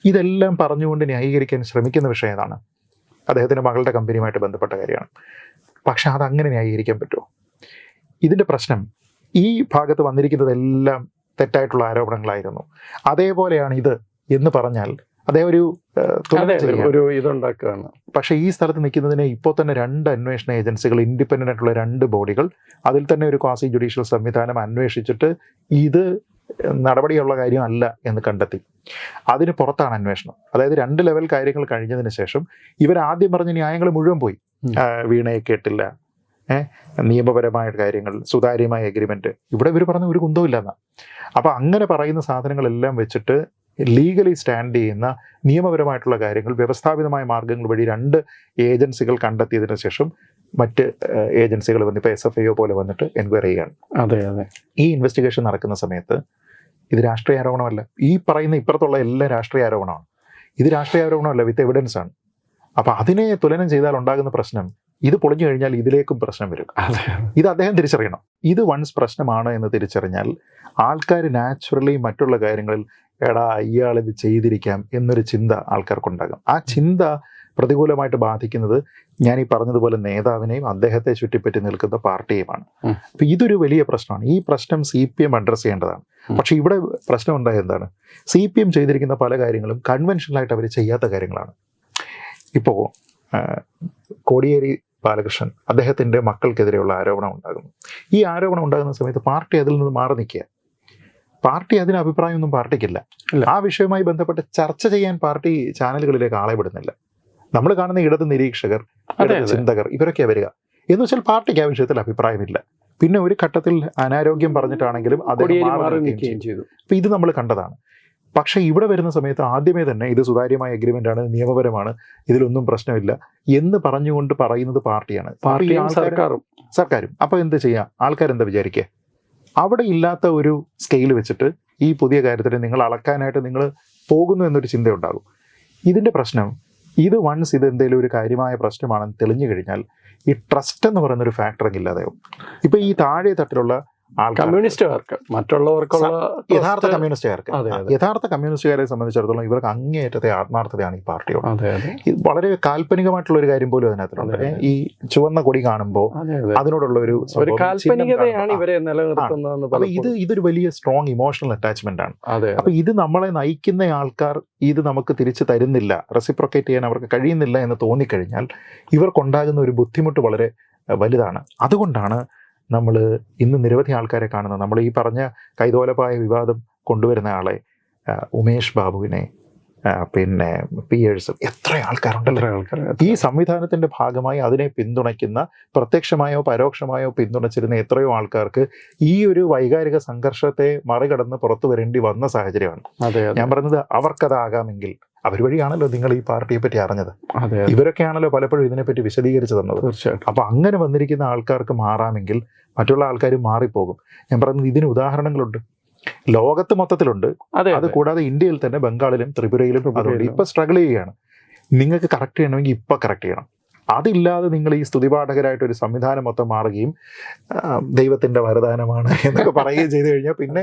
[SPEAKER 1] ഇതെല്ലാം പറഞ്ഞുകൊണ്ട് ന്യായീകരിക്കാൻ ശ്രമിക്കുന്ന വിഷയം ഏതാണ്? അദ്ദേഹത്തിൻ്റെ മകളുടെ കമ്പനിയുമായിട്ട് ബന്ധപ്പെട്ട കാര്യമാണ്. പക്ഷെ അതങ്ങനെ ന്യായീകരിക്കാൻ പറ്റുമോ? ഇതിൻ്റെ പ്രശ്നം ഈ ഭാഗത്ത് വന്നിരിക്കുന്നതെല്ലാം തെറ്റായിട്ടുള്ള ആരോപണങ്ങളായിരുന്നു. അതേപോലെയാണ് ഇത് എന്ന് പറഞ്ഞാൽ അദ്ദേഹം ഒരു
[SPEAKER 2] ഇതുണ്ടാക്കുകയാണ്.
[SPEAKER 1] പക്ഷേ ഈ സ്ഥലത്ത് നിൽക്കുന്നതിന് ഇപ്പോൾ തന്നെ 2 അന്വേഷണ ഏജൻസികൾ, ഇൻഡിപെൻഡൻ്റ് ആയിട്ടുള്ള 2 ബോഡികൾ, അതിൽ തന്നെ ഒരു ക്വാസി ജുഡീഷ്യൽ സംവിധാനം അന്വേഷിച്ചിട്ട് ഇത് നടപടിയുള്ള കാര്യമല്ല എന്ന് കണ്ടെത്തി. അതിന് പുറത്താണ് അന്വേഷണം. അതായത് 2 ലെവൽ കാര്യങ്ങൾ കഴിഞ്ഞതിന് ശേഷം ഇവരാദ്യം പറഞ്ഞ ന്യായങ്ങൾ മുഴുവൻ പോയി. വീണയെ കേട്ടില്ല, നിയമപരമായ കാര്യങ്ങൾ, സുതാര്യമായ എഗ്രിമെന്റ്, ഇവിടെ ഇവർ പറഞ്ഞ ഒരു കുന്തവും ഇല്ലെന്നാ. അപ്പോൾ അങ്ങനെ പറയുന്ന സാധനങ്ങളെല്ലാം വെച്ചിട്ട് ലീഗലി സ്റ്റാൻഡ് ചെയ്യുന്ന നിയമപരമായിട്ടുള്ള കാര്യങ്ങൾ വ്യവസ്ഥാപിതമായ മാർഗങ്ങൾ വഴി 2 ഏജൻസികൾ കണ്ടെത്തിയതിനു ശേഷം മറ്റ് ഏജൻസികൾ വന്ന് ഇപ്പോൾ SFIO പോലെ വന്നിട്ട് എൻക്വയറി ചെയ്യുകയാണ്.
[SPEAKER 2] അതെ.
[SPEAKER 1] ഈ ഇൻവെസ്റ്റിഗേഷൻ നടക്കുന്ന സമയത്ത് ഇത് രാഷ്ട്രീയ ആരോപണമല്ല. ഈ പറയുന്ന ഇപ്പുറത്തുള്ള എല്ലാം രാഷ്ട്രീയ ആരോപണമാണ്. ഇത് രാഷ്ട്രീയ ആരോപണമല്ല, വിത്ത് എവിഡൻസ് ആണ്. അപ്പോൾ അതിനെ തുലനം ചെയ്താൽ ഉണ്ടാകുന്ന പ്രശ്നം, ഇത് പൊളിഞ്ഞു കഴിഞ്ഞാൽ ഇതിലേക്കും പ്രശ്നം വരും. ഇത് അദ്ദേഹം തിരിച്ചറിയണം. ഇത് വൺസ് പ്രശ്നമാണ് എന്ന് തിരിച്ചറിഞ്ഞാൽ ആൾക്കാർ നാച്ചുറലി മറ്റുള്ള കാര്യങ്ങളിൽ ഇയാളിത് ചെയ്തിരിക്കാം എന്നൊരു ചിന്ത ആൾക്കാർക്കുണ്ടാകും. ആ ചിന്ത പ്രതികൂലമായിട്ട് ബാധിക്കുന്നത് ഞാൻ ഈ പറഞ്ഞതുപോലെ നേതാവിനെയും അദ്ദേഹത്തെ ചുറ്റിപ്പറ്റി നിൽക്കുന്ന പാർട്ടിയുമാണ്. അപ്പൊ ഇതൊരു വലിയ പ്രശ്നമാണ്. ഈ പ്രശ്നം CPM അഡ്രസ് ചെയ്യേണ്ടതാണ്. പക്ഷെ ഇവിടെ പ്രശ്നം ഉണ്ടായത് എന്താണ്? CPM ചെയ്തിരിക്കുന്ന പല കാര്യങ്ങളും കൺവെൻഷനലായിട്ട് അവർ ചെയ്യാത്ത കാര്യങ്ങളാണ്. ഇപ്പോൾ കോടിയേരി ബാലകൃഷ്ണൻ, അദ്ദേഹത്തിൻ്റെ മക്കൾക്കെതിരെയുള്ള ആരോപണം ഉണ്ടാകുന്നു. ഈ ആരോപണം ഉണ്ടാകുന്ന സമയത്ത് പാർട്ടി അതിൽ നിന്ന് മാറി നിൽക്കുക. പാർട്ടി അതിന് അഭിപ്രായമൊന്നും പാർട്ടിക്കില്ല. ആ വിഷയവുമായി ബന്ധപ്പെട്ട് ചർച്ച ചെയ്യാൻ പാർട്ടി ചാനലുകളിലേക്ക് ആളെ വിടുന്നില്ല. നമ്മൾ കാണുന്ന ഇടത് നിരീക്ഷകർ, ചിന്തകർ, ഇവരൊക്കെ വരിക എന്ന് വെച്ചാൽ പാർട്ടിക്ക് ആ വിഷയത്തിൽ അഭിപ്രായമില്ല. പിന്നെ ഒരു ഘട്ടത്തിൽ അനാരോഗ്യം പറഞ്ഞിട്ടാണെങ്കിലും ചെയ്തു. അപ്പൊ ഇത് നമ്മൾ കണ്ടതാണ്. പക്ഷേ ഇവിടെ വരുന്ന സമയത്ത് ആദ്യമേ തന്നെ ഇത് സുതാര്യമായ എഗ്രിമെന്റ് ആണ്, നിയമപരമാണ്, ഇതിലൊന്നും പ്രശ്നമില്ല എന്ന് പറഞ്ഞുകൊണ്ട് പറയുന്നത് പാർട്ടിയാണ്, സർക്കാരും. അപ്പൊ എന്ത് ചെയ്യാം? ആൾക്കാരെന്താ വിചാരിക്കുക? അവിടെ ഇല്ലാത്ത ഒരു സ്കെയിൽ വെച്ചിട്ട് ഈ പുതിയ കാര്യത്തിന് നിങ്ങൾ അളക്കാനായിട്ട് നിങ്ങൾ പോകുന്നു എന്നൊരു ചിന്ത ഉണ്ടാകും. ഇതിൻ്റെ പ്രശ്നം ഇത് വൺസ് ഇത് എന്തെങ്കിലും ഒരു കാര്യമായ പ്രശ്നമാണെന്ന് തെളിഞ്ഞു കഴിഞ്ഞാൽ ഈ ട്രസ്റ്റ് എന്ന് പറയുന്നൊരു ഫാക്ടറിങ് ഇല്ലാതെയാവും. ഇപ്പം ഈ താഴെ തട്ടിലുള്ള ആൾക്കാർ,
[SPEAKER 2] കമ്മ്യൂണിസ്റ്റുകാർക്ക്, മറ്റുള്ളവർക്കുള്ള
[SPEAKER 1] യഥാർത്ഥ കമ്മ്യൂണിസ്റ്റുകാർക്ക്,
[SPEAKER 2] അതെ, അതെ.
[SPEAKER 1] യഥാർത്ഥ കമ്മ്യൂണിസ്റ്റുകാരെ സംബന്ധിച്ചിടത്തോളം ഇവർക്ക് അങ്ങേയറ്റത്തെ ആത്മാർത്ഥതയാണ് ഈ പാർട്ടിയോട്.
[SPEAKER 2] അതെ, അതെ.
[SPEAKER 1] ഇത് വളരെ കാൽപ്പനികമായിട്ടുള്ള ഒരു കാര്യം പോലും അതിനകത്തുണ്ട്.
[SPEAKER 2] അതെ.
[SPEAKER 1] ഈ ചുവന്ന കൊടി കാണുമ്പോൾ
[SPEAKER 2] അതെ, അതെ.
[SPEAKER 1] അതിനോടുള്ള ഒരു
[SPEAKER 2] ഒരു
[SPEAKER 1] സംഭവം, ചിഹ്നം
[SPEAKER 2] കാൽപ്പനികതയാണ്
[SPEAKER 1] കാണുമ്പോൾ,
[SPEAKER 2] ഇവരെ നിലനിർത്തുന്നതെന്ന്
[SPEAKER 1] അപ്പൊ
[SPEAKER 2] പലപ്പോഴും.
[SPEAKER 1] ഇതൊരു വലിയ സ്ട്രോങ് ഇമോഷണൽ അറ്റാച്ച്മെന്റ് ആണ്.
[SPEAKER 2] അതെ,
[SPEAKER 1] അപ്പൊ ഇത് നമ്മളെ നയിക്കുന്ന ആൾക്കാർ ഇത് നമുക്ക് തിരിച്ചു തരുന്നില്ല, റെസിപ്രൊക്കേറ്റ് ചെയ്യാൻ അവർക്ക് കഴിയുന്നില്ല എന്ന് തോന്നിക്കഴിഞ്ഞാൽ ഇവർക്കുണ്ടാകുന്ന ഒരു ബുദ്ധിമുട്ട് വളരെ വലുതാണ്. അതുകൊണ്ടാണ് നമ്മൾ ഇന്ന് നിരവധി ആൾക്കാരെ കാണുന്നത്. നമ്മൾ ഈ പറഞ്ഞ കൈതോലപ്പായ വിവാദം കൊണ്ടുവരുന്ന ആളെ, ഉമേഷ് ബാബുവിനെ, പിന്നെ പിയേഴ്സും, എത്ര ആൾക്കാരുണ്ടല്ലോ. ഈ സംവിധാനത്തിന്റെ ഭാഗമായി അതിനെ പിന്തുണയ്ക്കുന്ന, പ്രത്യക്ഷമായോ പരോക്ഷമായോ പിന്തുണച്ചിരുന്ന എത്രയോ ആൾക്കാർക്ക് ഈ ഒരു വൈകാരിക സംഘർഷത്തെ മറികടന്ന് പുറത്തു വരേണ്ടി വന്ന സാഹചര്യമാണ്. ഞാൻ പറഞ്ഞത് അവർക്കതാകാമെങ്കിൽ അവർ വഴിയാണല്ലോ നിങ്ങൾ ഈ പാർട്ടിയെ പറ്റി അറിഞ്ഞത്. ഇവരൊക്കെയാണല്ലോ പലപ്പോഴും ഇതിനെപ്പറ്റി വിശദീകരിച്ചു തന്നത്. അപ്പൊ അങ്ങനെ വന്നിരിക്കുന്ന ആൾക്കാർക്ക് മാറാമെങ്കിൽ മറ്റുള്ള ആൾക്കാർ മാറിപ്പോകും. ഞാൻ പറയുന്നത് ഇതിന് ഉദാഹരണങ്ങളുണ്ട്, ലോകത്ത് മൊത്തത്തിലുണ്ട്. അത് കൂടാതെ ഇന്ത്യയിൽ തന്നെ ബംഗാളിലും ത്രിപുരയിലും അതുകൊണ്ട് ഇപ്പൊ സ്ട്രഗിൾ ചെയ്യുകയാണ്. നിങ്ങൾക്ക് കറക്റ്റ് ചെയ്യണമെങ്കിൽ ഇപ്പൊ കറക്റ്റ് ചെയ്യണം. അതില്ലാതെ നിങ്ങൾ ഈ സ്തുതിപാഠകരായിട്ട് ഒരു സംവിധാനം മൊത്തം മാറുകയും ദൈവത്തിന്റെ വരദാനമാണ് എന്നൊക്കെ പറയുകയും ചെയ്തു കഴിഞ്ഞാൽ പിന്നെ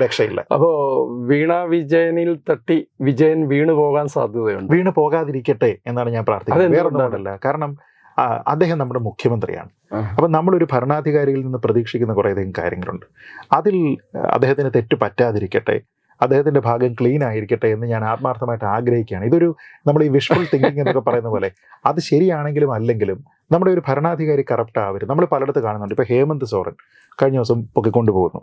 [SPEAKER 1] രക്ഷയില്ല.
[SPEAKER 2] അപ്പോ വീണ വിജയനിൽ തട്ടി വിജയൻ വീണു പോകാൻ സാധ്യതയുണ്ട്.
[SPEAKER 1] വീണു പോകാതിരിക്കട്ടെ എന്നാണ് ഞാൻ പ്രാർത്ഥിക്കുന്നത്. വേറെ ഒന്നുമല്ല. കാരണം അദ്ദേഹം നമ്മുടെ മുഖ്യമന്ത്രിയാണ്. അപ്പം നമ്മളൊരു ഭരണാധികാരിയിൽ നിന്ന് പ്രതീക്ഷിക്കുന്ന കുറേയധികം കാര്യങ്ങളുണ്ട്. അതിൽ അദ്ദേഹത്തിന് തെറ്റ് പറ്റാതിരിക്കട്ടെ, അദ്ദേഹത്തിന്റെ ഭാഗം ക്ലീൻ ആയിരിക്കട്ടെ എന്ന് ഞാൻ ആത്മാർത്ഥമായിട്ട് ആഗ്രഹിക്കുകയാണ്. ഇതൊരു നമ്മൾ ഈ വിഷ്വൽ തിങ്കിങ് എന്നൊക്കെ പറയുന്ന പോലെ അത് ശരിയാണെങ്കിലും അല്ലെങ്കിലും നമ്മുടെ ഒരു ഭരണാധികാരി കറപ്റ്റ് ആവരുത്. നമ്മൾ പലയിടത്ത് കാണുന്നുണ്ട്. ഇപ്പൊ ഹേമന്ത് സോറൻ കഴിഞ്ഞ ദിവസം പൊക്കിക്കൊണ്ടുപോകുന്നു.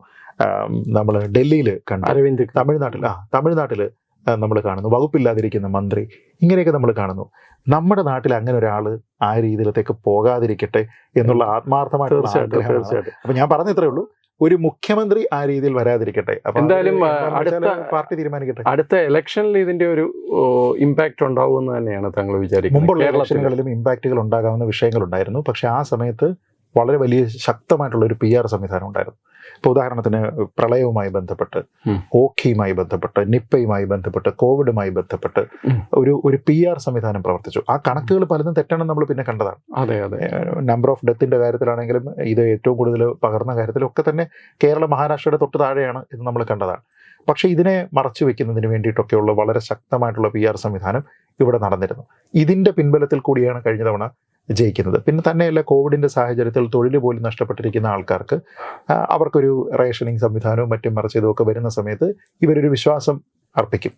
[SPEAKER 1] നമ്മൾ ഡൽഹിയിൽ കണ്ടു,
[SPEAKER 2] അരവിന്ദ്
[SPEAKER 1] തമിഴ്നാട്ടിൽ നമ്മൾ കാണുന്നു, വകുപ്പില്ലാതിരിക്കുന്ന മന്ത്രി, ഇങ്ങനെയൊക്കെ നമ്മൾ കാണുന്നു. നമ്മുടെ നാട്ടിൽ അങ്ങനെ ഒരാൾ ആ രീതിയിലത്തേക്ക് പോകാതിരിക്കട്ടെ എന്നുള്ള ആത്മാർത്ഥമായിട്ടുള്ള ആഗ്രഹമാണ്. അപ്പൊ ഞാൻ പറഞ്ഞത്രേ ഉള്ളൂ, ഒരു മുഖ്യമന്ത്രി ആ രീതിയിൽ വരാതിരിക്കട്ടെ.
[SPEAKER 2] എന്തായാലും അടുത്ത
[SPEAKER 1] പാർട്ടി തീരുമാനിക്കട്ടെ.
[SPEAKER 2] അടുത്ത ഇലക്ഷനിൽ ഇതിന്റെ ഒരു ഇമ്പാക്ട് ഉണ്ടാവുമെന്ന് തന്നെയാണ് താങ്കൾ വിചാരിക്കുന്നത്?
[SPEAKER 1] മുമ്പുള്ള ഇലക്ഷനുകളിലും ഇമ്പാക്റ്റുകൾ ഉണ്ടാകാവുന്ന വിഷയങ്ങളുണ്ടായിരുന്നു. പക്ഷെ ആ സമയത്ത് വളരെ വലിയ ശക്തമായിട്ടുള്ള ഒരു PR സംവിധാനം ഉണ്ടായിരുന്നു. ഇപ്പോൾ ഉദാഹരണത്തിന് പ്രളയവുമായി ബന്ധപ്പെട്ട്, ഓഖിയുമായി ബന്ധപ്പെട്ട്, നിപ്പയുമായി ബന്ധപ്പെട്ട്, കോവിഡുമായി ബന്ധപ്പെട്ട് ഒരു PR സംവിധാനം പ്രവർത്തിച്ചു. ആ കണക്കുകൾ പലതും തെറ്റാണെന്ന് നമ്മൾ പിന്നെ കണ്ടതാണ്. നമ്പർ ഓഫ് ഡെത്തിന്റെ കാര്യത്തിലാണെങ്കിലും ഇത് ഏറ്റവും കൂടുതൽ പകർന്ന കാര്യത്തിലൊക്കെ തന്നെ കേരളം മഹാരാഷ്ട്രയുടെ തൊട്ട് താഴെയാണ് എന്ന് നമ്മൾ കണ്ടതാണ്. പക്ഷേ ഇതിനെ മറച്ചു വെക്കുന്നതിന് വേണ്ടിയിട്ടൊക്കെയുള്ള വളരെ ശക്തമായിട്ടുള്ള PR സംവിധാനം ഇവിടെ നടന്നിരുന്നു. ഇതിന്റെ പിൻബലത്തിൽ കൂടിയാണ് കഴിഞ്ഞ തവണ ജയിക്കുന്നത്. പിന്നെ തന്നെയല്ല, കോവിഡിന്റെ സാഹചര്യത്തിൽ തൊഴിൽ പോലും നഷ്ടപ്പെട്ടിരിക്കുന്ന ആൾക്കാർക്ക് അവർക്കൊരു റേഷനിങ് സംവിധാനവും മറ്റും മറിച്ച് ഇതൊക്കെ വരുന്ന സമയത്ത് ഇവരൊരു വിശ്വാസം അർപ്പിക്കും.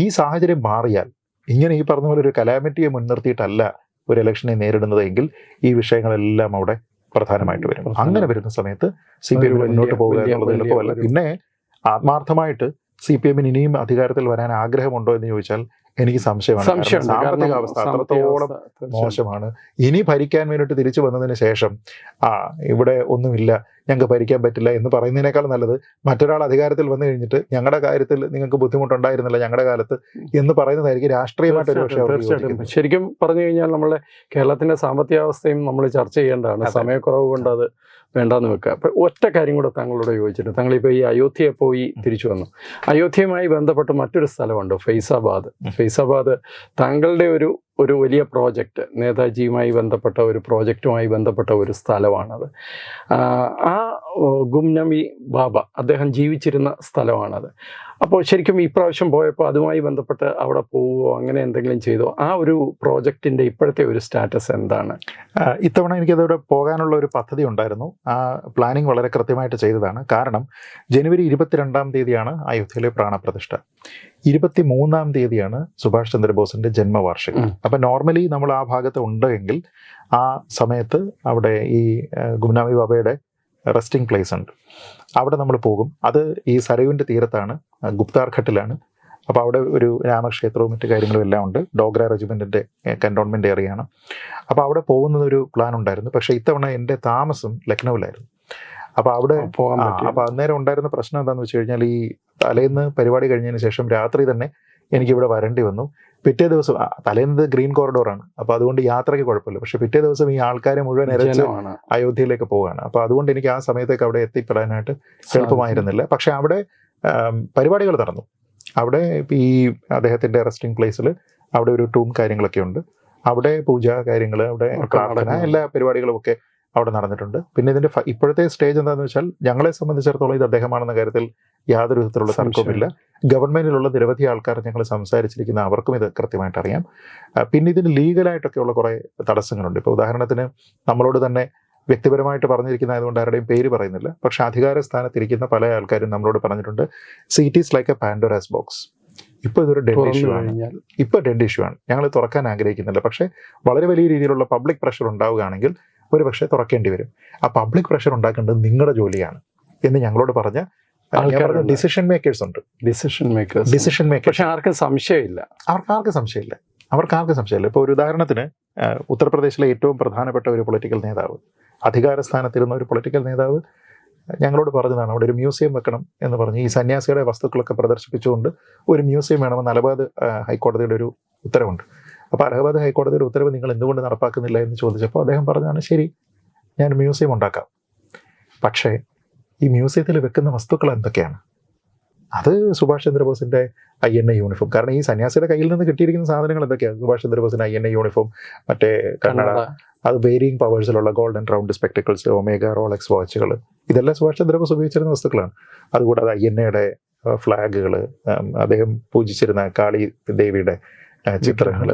[SPEAKER 1] ഈ സാഹചര്യം മാറിയാൽ, ഇങ്ങനെ ഈ പറഞ്ഞ പോലെ ഒരു കലാമിറ്റിയെ മുൻനിർത്തിയിട്ടല്ല ഒരു ഇലക്ഷനെ നേരിടുന്നത് എങ്കിൽ ഈ വിഷയങ്ങളെല്ലാം അവിടെ പ്രധാനമായിട്ട് വരും. അങ്ങനെ വരുന്ന സമയത്ത് CPM മുന്നോട്ട് പോകുക എന്നുള്ളത് എളുപ്പമല്ല. പിന്നെ ആത്മാർത്ഥമായിട്ട് CPM ഇനിയും അധികാരത്തിൽ വരാൻ ആഗ്രഹമുണ്ടോ എന്ന് ചോദിച്ചാൽ എനിക്ക് സംശയമാണ്. സാമ്പത്തിക അവസ്ഥ അത്രത്തോളം മോശമാണ്. ഇനി ഭരിക്കാൻ വേണ്ടിയിട്ട് തിരിച്ചു വന്നതിന് ശേഷം ഇവിടെ ഒന്നുമില്ല, ഞങ്ങൾക്ക് ഭരിക്കാൻ പറ്റില്ല എന്ന് പറയുന്നതിനേക്കാൾ നല്ലത് മറ്റൊരാൾ അധികാരത്തിൽ വന്നു കഴിഞ്ഞിട്ട് ഞങ്ങളുടെ കാര്യത്തിൽ നിങ്ങൾക്ക് ബുദ്ധിമുട്ടുണ്ടായിരുന്നില്ല ഞങ്ങളുടെ കാലത്ത് എന്ന് പറയുന്നതായിരിക്കും രാഷ്ട്രീയമായിട്ട് ഒരു പക്ഷേ.
[SPEAKER 2] ശരിക്കും പറഞ്ഞു കഴിഞ്ഞാൽ നമ്മളെ കേരളത്തിന്റെ സാമ്പത്തിക അവസ്ഥയും നമ്മൾ ചർച്ച ചെയ്യേണ്ടതാണ്. സമയക്കുറവ് കൊണ്ട് അത് വേണ്ടാന്ന് വെക്കുക. അപ്പോൾ ഒറ്റ കാര്യം കൂടെ താങ്കളോട് ചോദിച്ചിട്ട്, താങ്കളിപ്പോൾ ഈ അയോധ്യയെ പോയി തിരിച്ചു വന്നു. അയോധ്യയുമായി ബന്ധപ്പെട്ട് മറ്റൊരു സ്ഥലമുണ്ട്, ഫൈസാബാദ്. താങ്കളുടെ ഒരു വലിയ പ്രോജക്റ്റ്, നേതാജിയുമായി ബന്ധപ്പെട്ട ഒരു പ്രോജക്റ്റുമായി ബന്ധപ്പെട്ട ഒരു സ്ഥലമാണത്. ആ ഗുംനബി ബാബ അദ്ദേഹം ജീവിച്ചിരുന്ന സ്ഥലമാണത്. അപ്പോൾ ശരിക്കും ഈ പ്രാവശ്യം പോയപ്പോൾ അതുമായി ബന്ധപ്പെട്ട് അവിടെ പോവുകയോ അങ്ങനെ എന്തെങ്കിലും ചെയ്തോ? ആ ഒരു പ്രോജക്റ്റിൻ്റെ ഇപ്പോഴത്തെ ഒരു സ്റ്റാറ്റസ് എന്താണ്?
[SPEAKER 1] ഇത്തവണ എനിക്കതവിടെ പോകാനുള്ള ഒരു പദ്ധതി ഉണ്ടായിരുന്നു. ആ പ്ലാനിങ് വളരെ കൃത്യമായിട്ട് ചെയ്തതാണ്. കാരണം ജനുവരി 22-ാം തീയതിയാണ് അയോധ്യയിലെ പ്രാണപ്രതിഷ്ഠ, 23-ാം തീയതിയാണ് സുഭാഷ് ചന്ദ്രബോസിന്റെ ജന്മവാർഷികം. അപ്പം നോർമലി നമ്മൾ ആ ഭാഗത്ത് ഉണ്ടെങ്കിൽ ആ സമയത്ത് അവിടെ ഈ ഗുംനബി ബാബയുടെ റെസ്റ്റിംഗ് പ്ലേസ് ഉണ്ട്, അവിടെ നമ്മൾ പോകും. അത് ഈ സരയുവിൻ്റെ തീരത്താണ്, ഗുപ്താർ ഘട്ടിലാണ്. അപ്പോൾ അവിടെ ഒരു രാമക്ഷേത്രവും മറ്റു കാര്യങ്ങളും എല്ലാം ഉണ്ട്. ഡോഗ്ര റെജിമെൻറ്റിൻ്റെ കൻറ്റോൺമെൻറ്റ് ഏറിയാണ്. അപ്പോൾ അവിടെ പോകുന്നതൊരു പ്ലാൻ ഉണ്ടായിരുന്നു. പക്ഷേ ഇത്തവണ എൻ്റെ താമസം ലക്നൗവിലായിരുന്നു. അപ്പോൾ അവിടെ അപ്പോൾ അന്നേരം ഉണ്ടായിരുന്ന പ്രശ്നം എന്താണെന്ന് വെച്ച് കഴിഞ്ഞാൽ, ഈ തലേന്ന് പരിപാടി കഴിഞ്ഞതിന് ശേഷം രാത്രി തന്നെ എനിക്കിവിടെ വരേണ്ടി വന്നു. പിറ്റേ ദിവസം തലേന്ന് ഗ്രീൻ കോറിഡോറാണ്, അപ്പോൾ അതുകൊണ്ട് യാത്രയ്ക്ക് കുഴപ്പമില്ല. പക്ഷെ പിറ്റേ ദിവസം ഈ ആൾക്കാരെ മുഴുവൻ നിരച്ച് അയോധ്യയിലേക്ക് പോവുകയാണ്. അപ്പോൾ അതുകൊണ്ട് എനിക്ക് ആ സമയത്തേക്ക് അവിടെ എത്തിപ്പെടാനായിട്ട് എളുപ്പമായിരുന്നില്ല. പക്ഷെ അവിടെ പരിപാടികൾ നടന്നു. അവിടെ ഈ അദ്ദേഹത്തിൻ്റെ റെസ്റ്റിംഗ് പ്ലേസിൽ അവിടെ ഒരു ടൂം കാര്യങ്ങളൊക്കെ ഉണ്ട്. അവിടെ പൂജ കാര്യങ്ങൾ, അവിടെ പ്രാർത്ഥന, എല്ലാ പരിപാടികളും ഒക്കെ അവിടെ നടന്നിട്ടുണ്ട്. പിന്നെ ഇതിന്റെ ഇപ്പോഴത്തെ സ്റ്റേജ് എന്താണെന്ന് വെച്ചാൽ ഞങ്ങളെ സംബന്ധിച്ചിടത്തോളം ഇത് അദ്ദേഹമാണെന്ന കാര്യത്തിൽ യാതൊരു വിധത്തിലുള്ള തർക്കവുമില്ല. ഗവൺമെന്റിലുള്ള നിരവധി ആൾക്കാർ ഞങ്ങൾ സംസാരിച്ചിരിക്കുന്ന അവർക്കും ഇത് കൃത്യമായിട്ട് അറിയാം. പിന്നെ ഇതിന് ലീഗലായിട്ടൊക്കെയുള്ള കുറേ തടസ്സങ്ങളുണ്ട്. ഇപ്പോൾ ഉദാഹരണത്തിന് നമ്മളോട് തന്നെ വ്യക്തിപരമായിട്ട് പറഞ്ഞിരിക്കുന്ന ആയതുകൊണ്ട് ആരുടെയും പേര് പറയുന്നില്ല, പക്ഷെ അധികാര സ്ഥാനത്തിരിക്കുന്ന പല ആൾക്കാരും നമ്മളോട് പറഞ്ഞിട്ടുണ്ട്, it is like a Pandora's box. ഇപ്പോൾ ഇതൊരു ഡെഡ് ഇഷ്യൂ ആണ്. ഇപ്പോൾ ഡെഡ് ഇഷ്യൂ ആണ്. ഞങ്ങൾ തുറക്കാൻ ആഗ്രഹിക്കുന്നില്ല. പക്ഷേ വളരെ വലിയ രീതിയിലുള്ള പബ്ലിക് പ്രഷർ ഉണ്ടാവുകയാണെങ്കിൽ ഒരു പക്ഷേ തുറക്കേണ്ടി വരും. ആ പബ്ലിക് പ്രഷർ ഉണ്ടാക്കേണ്ടത് നിങ്ങളുടെ ജോലിയാണ് എന്ന് ഞങ്ങളോട് പറഞ്ഞ ഡിസിഷൻ മേക്കേഴ്സ് ഉണ്ട്. Decision makers.
[SPEAKER 2] പക്ഷെ ആർക്കും സംശയമില്ല.
[SPEAKER 1] അവർക്കാർക്കും സംശയമില്ല. ഇപ്പോൾ ഒരു ഉദാഹരണത്തിന് ഉത്തർപ്രദേശിലെ ഏറ്റവും പ്രധാനപ്പെട്ട ഒരു പൊളിറ്റിക്കൽ നേതാവ്, അധികാര സ്ഥാനത്തിരുന്ന ഒരു പൊളിറ്റിക്കൽ നേതാവ് ഞങ്ങളോട് പറഞ്ഞതാണ് അവിടെ ഒരു മ്യൂസിയം വെക്കണം എന്ന് പറഞ്ഞ് ഈ സന്യാസിയുടെ വസ്തുക്കളൊക്കെ പ്രദർശിപ്പിച്ചുകൊണ്ട് ഒരു മ്യൂസിയം വേണമെന്ന് അലഹാബാദ് ഹൈക്കോടതിയുടെ ഒരു ഉത്തരവുണ്ട്. അപ്പോൾ അലഹാബാദ് ഹൈക്കോടതിയുടെ ഉത്തരവ് നിങ്ങൾ എന്തുകൊണ്ട് നടപ്പാക്കുന്നില്ല എന്ന് ചോദിച്ചപ്പോൾ അദ്ദേഹം പറഞ്ഞാണ്, ശരി ഞാൻ മ്യൂസിയം ഉണ്ടാക്കാം, പക്ഷേ ഈ മ്യൂസിയത്തിൽ വെക്കുന്ന വസ്തുക്കൾ എന്തൊക്കെയാണ്? അത് സുഭാഷ് ചന്ദ്രബോസിന്റെ INA യൂണിഫോം. കാരണം ഈ സന്യാസിയുടെ കയ്യിൽ നിന്ന് കിട്ടിയിരിക്കുന്ന സാധനങ്ങൾ എന്തൊക്കെയാണ്? സുഭാഷ് ചന്ദ്രബോസിന്റെ INA യൂണിഫോം, മറ്റേ കണ്ണട, അത് വേരിയിങ് പവേഴ്സിലുള്ള golden round spectacles, Omega Rolex വാച്ചുകൾ, ഇതെല്ലാം സുഭാഷ് ചന്ദ്രബോസ് ഉപയോഗിച്ചിരുന്ന വസ്തുക്കളാണ്. അതുകൂടാതെ INAയുടെ ഫ്ലാഗുകൾ, അദ്ദേഹം പൂജിച്ചിരുന്ന കാളി ദേവിയുടെ ചിത്രങ്ങൾ,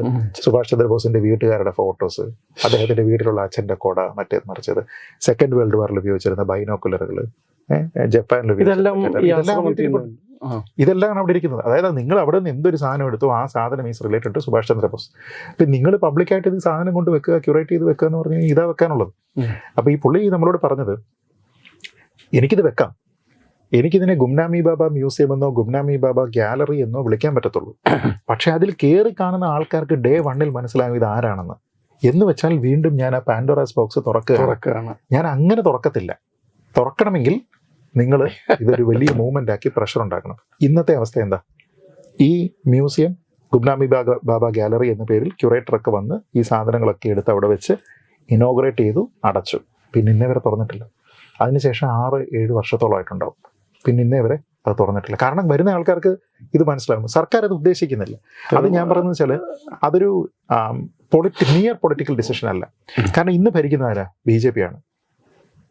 [SPEAKER 1] സുഭാഷ് ചന്ദ്രബോസിന്റെ വീട്ടുകാരുടെ ഫോട്ടോസ്, അദ്ദേഹത്തിന്റെ വീട്ടിലുള്ള അച്ഛന്റെ കൊട, മറ്റേത് മറിച്ചത്, സെക്കൻഡ് വേൾഡ് വാറിൽ ഉപയോഗിച്ചിരുന്ന ബൈനോക്കുലറുകൾ, ജപ്പാനിൽ ഇതെല്ലാം അവിടെ ഇരിക്കുന്നത്. അതായത് നിങ്ങൾ അവിടെ നിന്ന് എന്തൊരു സാധനം എടുത്തോ ആ സാധനം is related to Subhash Chandrabose. അപ്പം നിങ്ങൾ പബ്ലിക്കായിട്ട് ഇത് സാധനം കൊണ്ട് വെക്കുക, ക്യൂറേറ്റ് ചെയ്ത് വെക്കുക എന്ന് പറഞ്ഞു കഴിഞ്ഞാൽ ഇതാ വെക്കാനുള്ളത്. അപ്പോൾ ഈ പുള്ളി നമ്മളോട് പറഞ്ഞത്, എനിക്കിത് വെക്കാം, എനിക്കിതിനെ ഗുംനാമി ബാബ മ്യൂസിയം എന്നോ ഗുംനാമി ബാബ ഗ്യാലറി എന്നോ വിളിക്കാൻ പറ്റത്തുള്ളൂ, പക്ഷെ അതിൽ കയറി കാണുന്ന ആൾക്കാർക്ക് ഡേ 1 മനസ്സിലാകും ഇത് ആരാണെന്ന്. എന്ന് വെച്ചാൽ വീണ്ടും ഞാൻ ആ പാൻഡോറാസ് ബോക്സ് തുറക്കുകയാണ്. ഞാൻ അങ്ങനെ തുറക്കത്തില്ല. തുറക്കണമെങ്കിൽ നിങ്ങൾ ഇതൊരു വലിയ മൂവ്മെന്റ് ആക്കി പ്രഷർ ഉണ്ടാക്കണം. ഇന്നത്തെ അവസ്ഥ എന്താ? ഈ മ്യൂസിയം ഗുംനാമി ബാബ ഗ്യാലറി എന്ന പേരിൽ ക്യൂറേറ്ററൊക്കെ വന്ന് ഈ സാധനങ്ങളൊക്കെ എടുത്ത് അവിടെ വെച്ച് ഇനോഗ്രേറ്റ് ചെയ്തു, അടച്ചു. പിന്നെ ഇന്നേ വരെ തുറന്നിട്ടില്ല. അതിനുശേഷം 6-7 വർഷത്തോളമായിട്ടുണ്ടാവും. പിന്നെ ഇന്നേ വരെ അത് തുറന്നിട്ടില്ല. കാരണം വരുന്ന ആൾക്കാർക്ക് ഇത് മനസ്സിലാകും, സർക്കാർ അത് ഉദ്ദേശിക്കുന്നില്ല. അത് ഞാൻ പറയുന്നത് വെച്ചാൽ അതൊരു നിയർ പൊളിറ്റിക്കൽ ഡിസിഷൻ അല്ല. കാരണം ഇന്ന് ഭരിക്കുന്ന ആരാ? BJP ആണ്.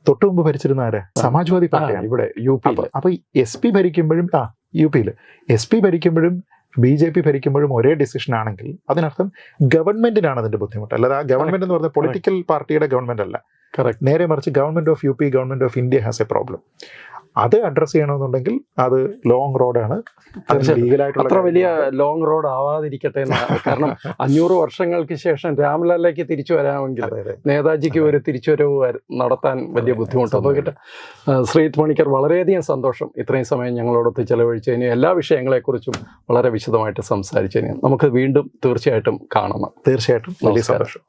[SPEAKER 1] തൊട്ടു മുമ്പ് ഭരിച്ചിരുന്ന ആരാ? സമാജ്വാദി പാർട്ടിയാണ്.
[SPEAKER 2] ഇവിടെ UP.
[SPEAKER 1] അപ്പൊ SP ഭരിക്കുമ്പോഴും UP SP ഭരിക്കുമ്പോഴും BJP ഭരിക്കുമ്പോഴും ഒരേ ഡിസിഷൻ ആണെങ്കിൽ അതിനർത്ഥം ഗവൺമെന്റിനാണ് അതിന്റെ ബുദ്ധിമുട്ട്. അല്ലാതെ ആ ഗവൺമെന്റ് എന്ന് പറഞ്ഞ പൊളിറ്റിക്കൽ പാർട്ടിയുടെ ഗവൺമെന്റ് അല്ല. നേരെ മറിച്ച് government of UP, government of India has A problem. അത് അഡ്രസ് ചെയ്യണമെന്നുണ്ടെങ്കിൽ അത് ലോങ് റോഡാണ്.
[SPEAKER 2] അത്ര വലിയ ലോങ് റോഡ് ആവാതിരിക്കട്ടെ എന്നാണ്. കാരണം 500 വർഷങ്ങൾക്ക് ശേഷം രാംലാലയ്ക്ക് തിരിച്ചു വരാമെങ്കിൽ നേതാജിക്ക് ഒരു തിരിച്ചുവരവ് നടത്താൻ വലിയ ബുദ്ധിമുട്ടുണ്ട്. ശ്രീജിത്ത് പണിക്കർ, വളരെയധികം സന്തോഷം ഇത്രയും സമയം ഞങ്ങളോടൊത്ത് ചെലവഴിച്ചതിന്, എല്ലാ വിഷയങ്ങളെക്കുറിച്ചും വളരെ വിശദമായിട്ട് സംസാരിച്ചതിന്. നമുക്ക് വീണ്ടും തീർച്ചയായിട്ടും കാണണം.
[SPEAKER 1] തീർച്ചയായിട്ടും വലിയ സന്തോഷം.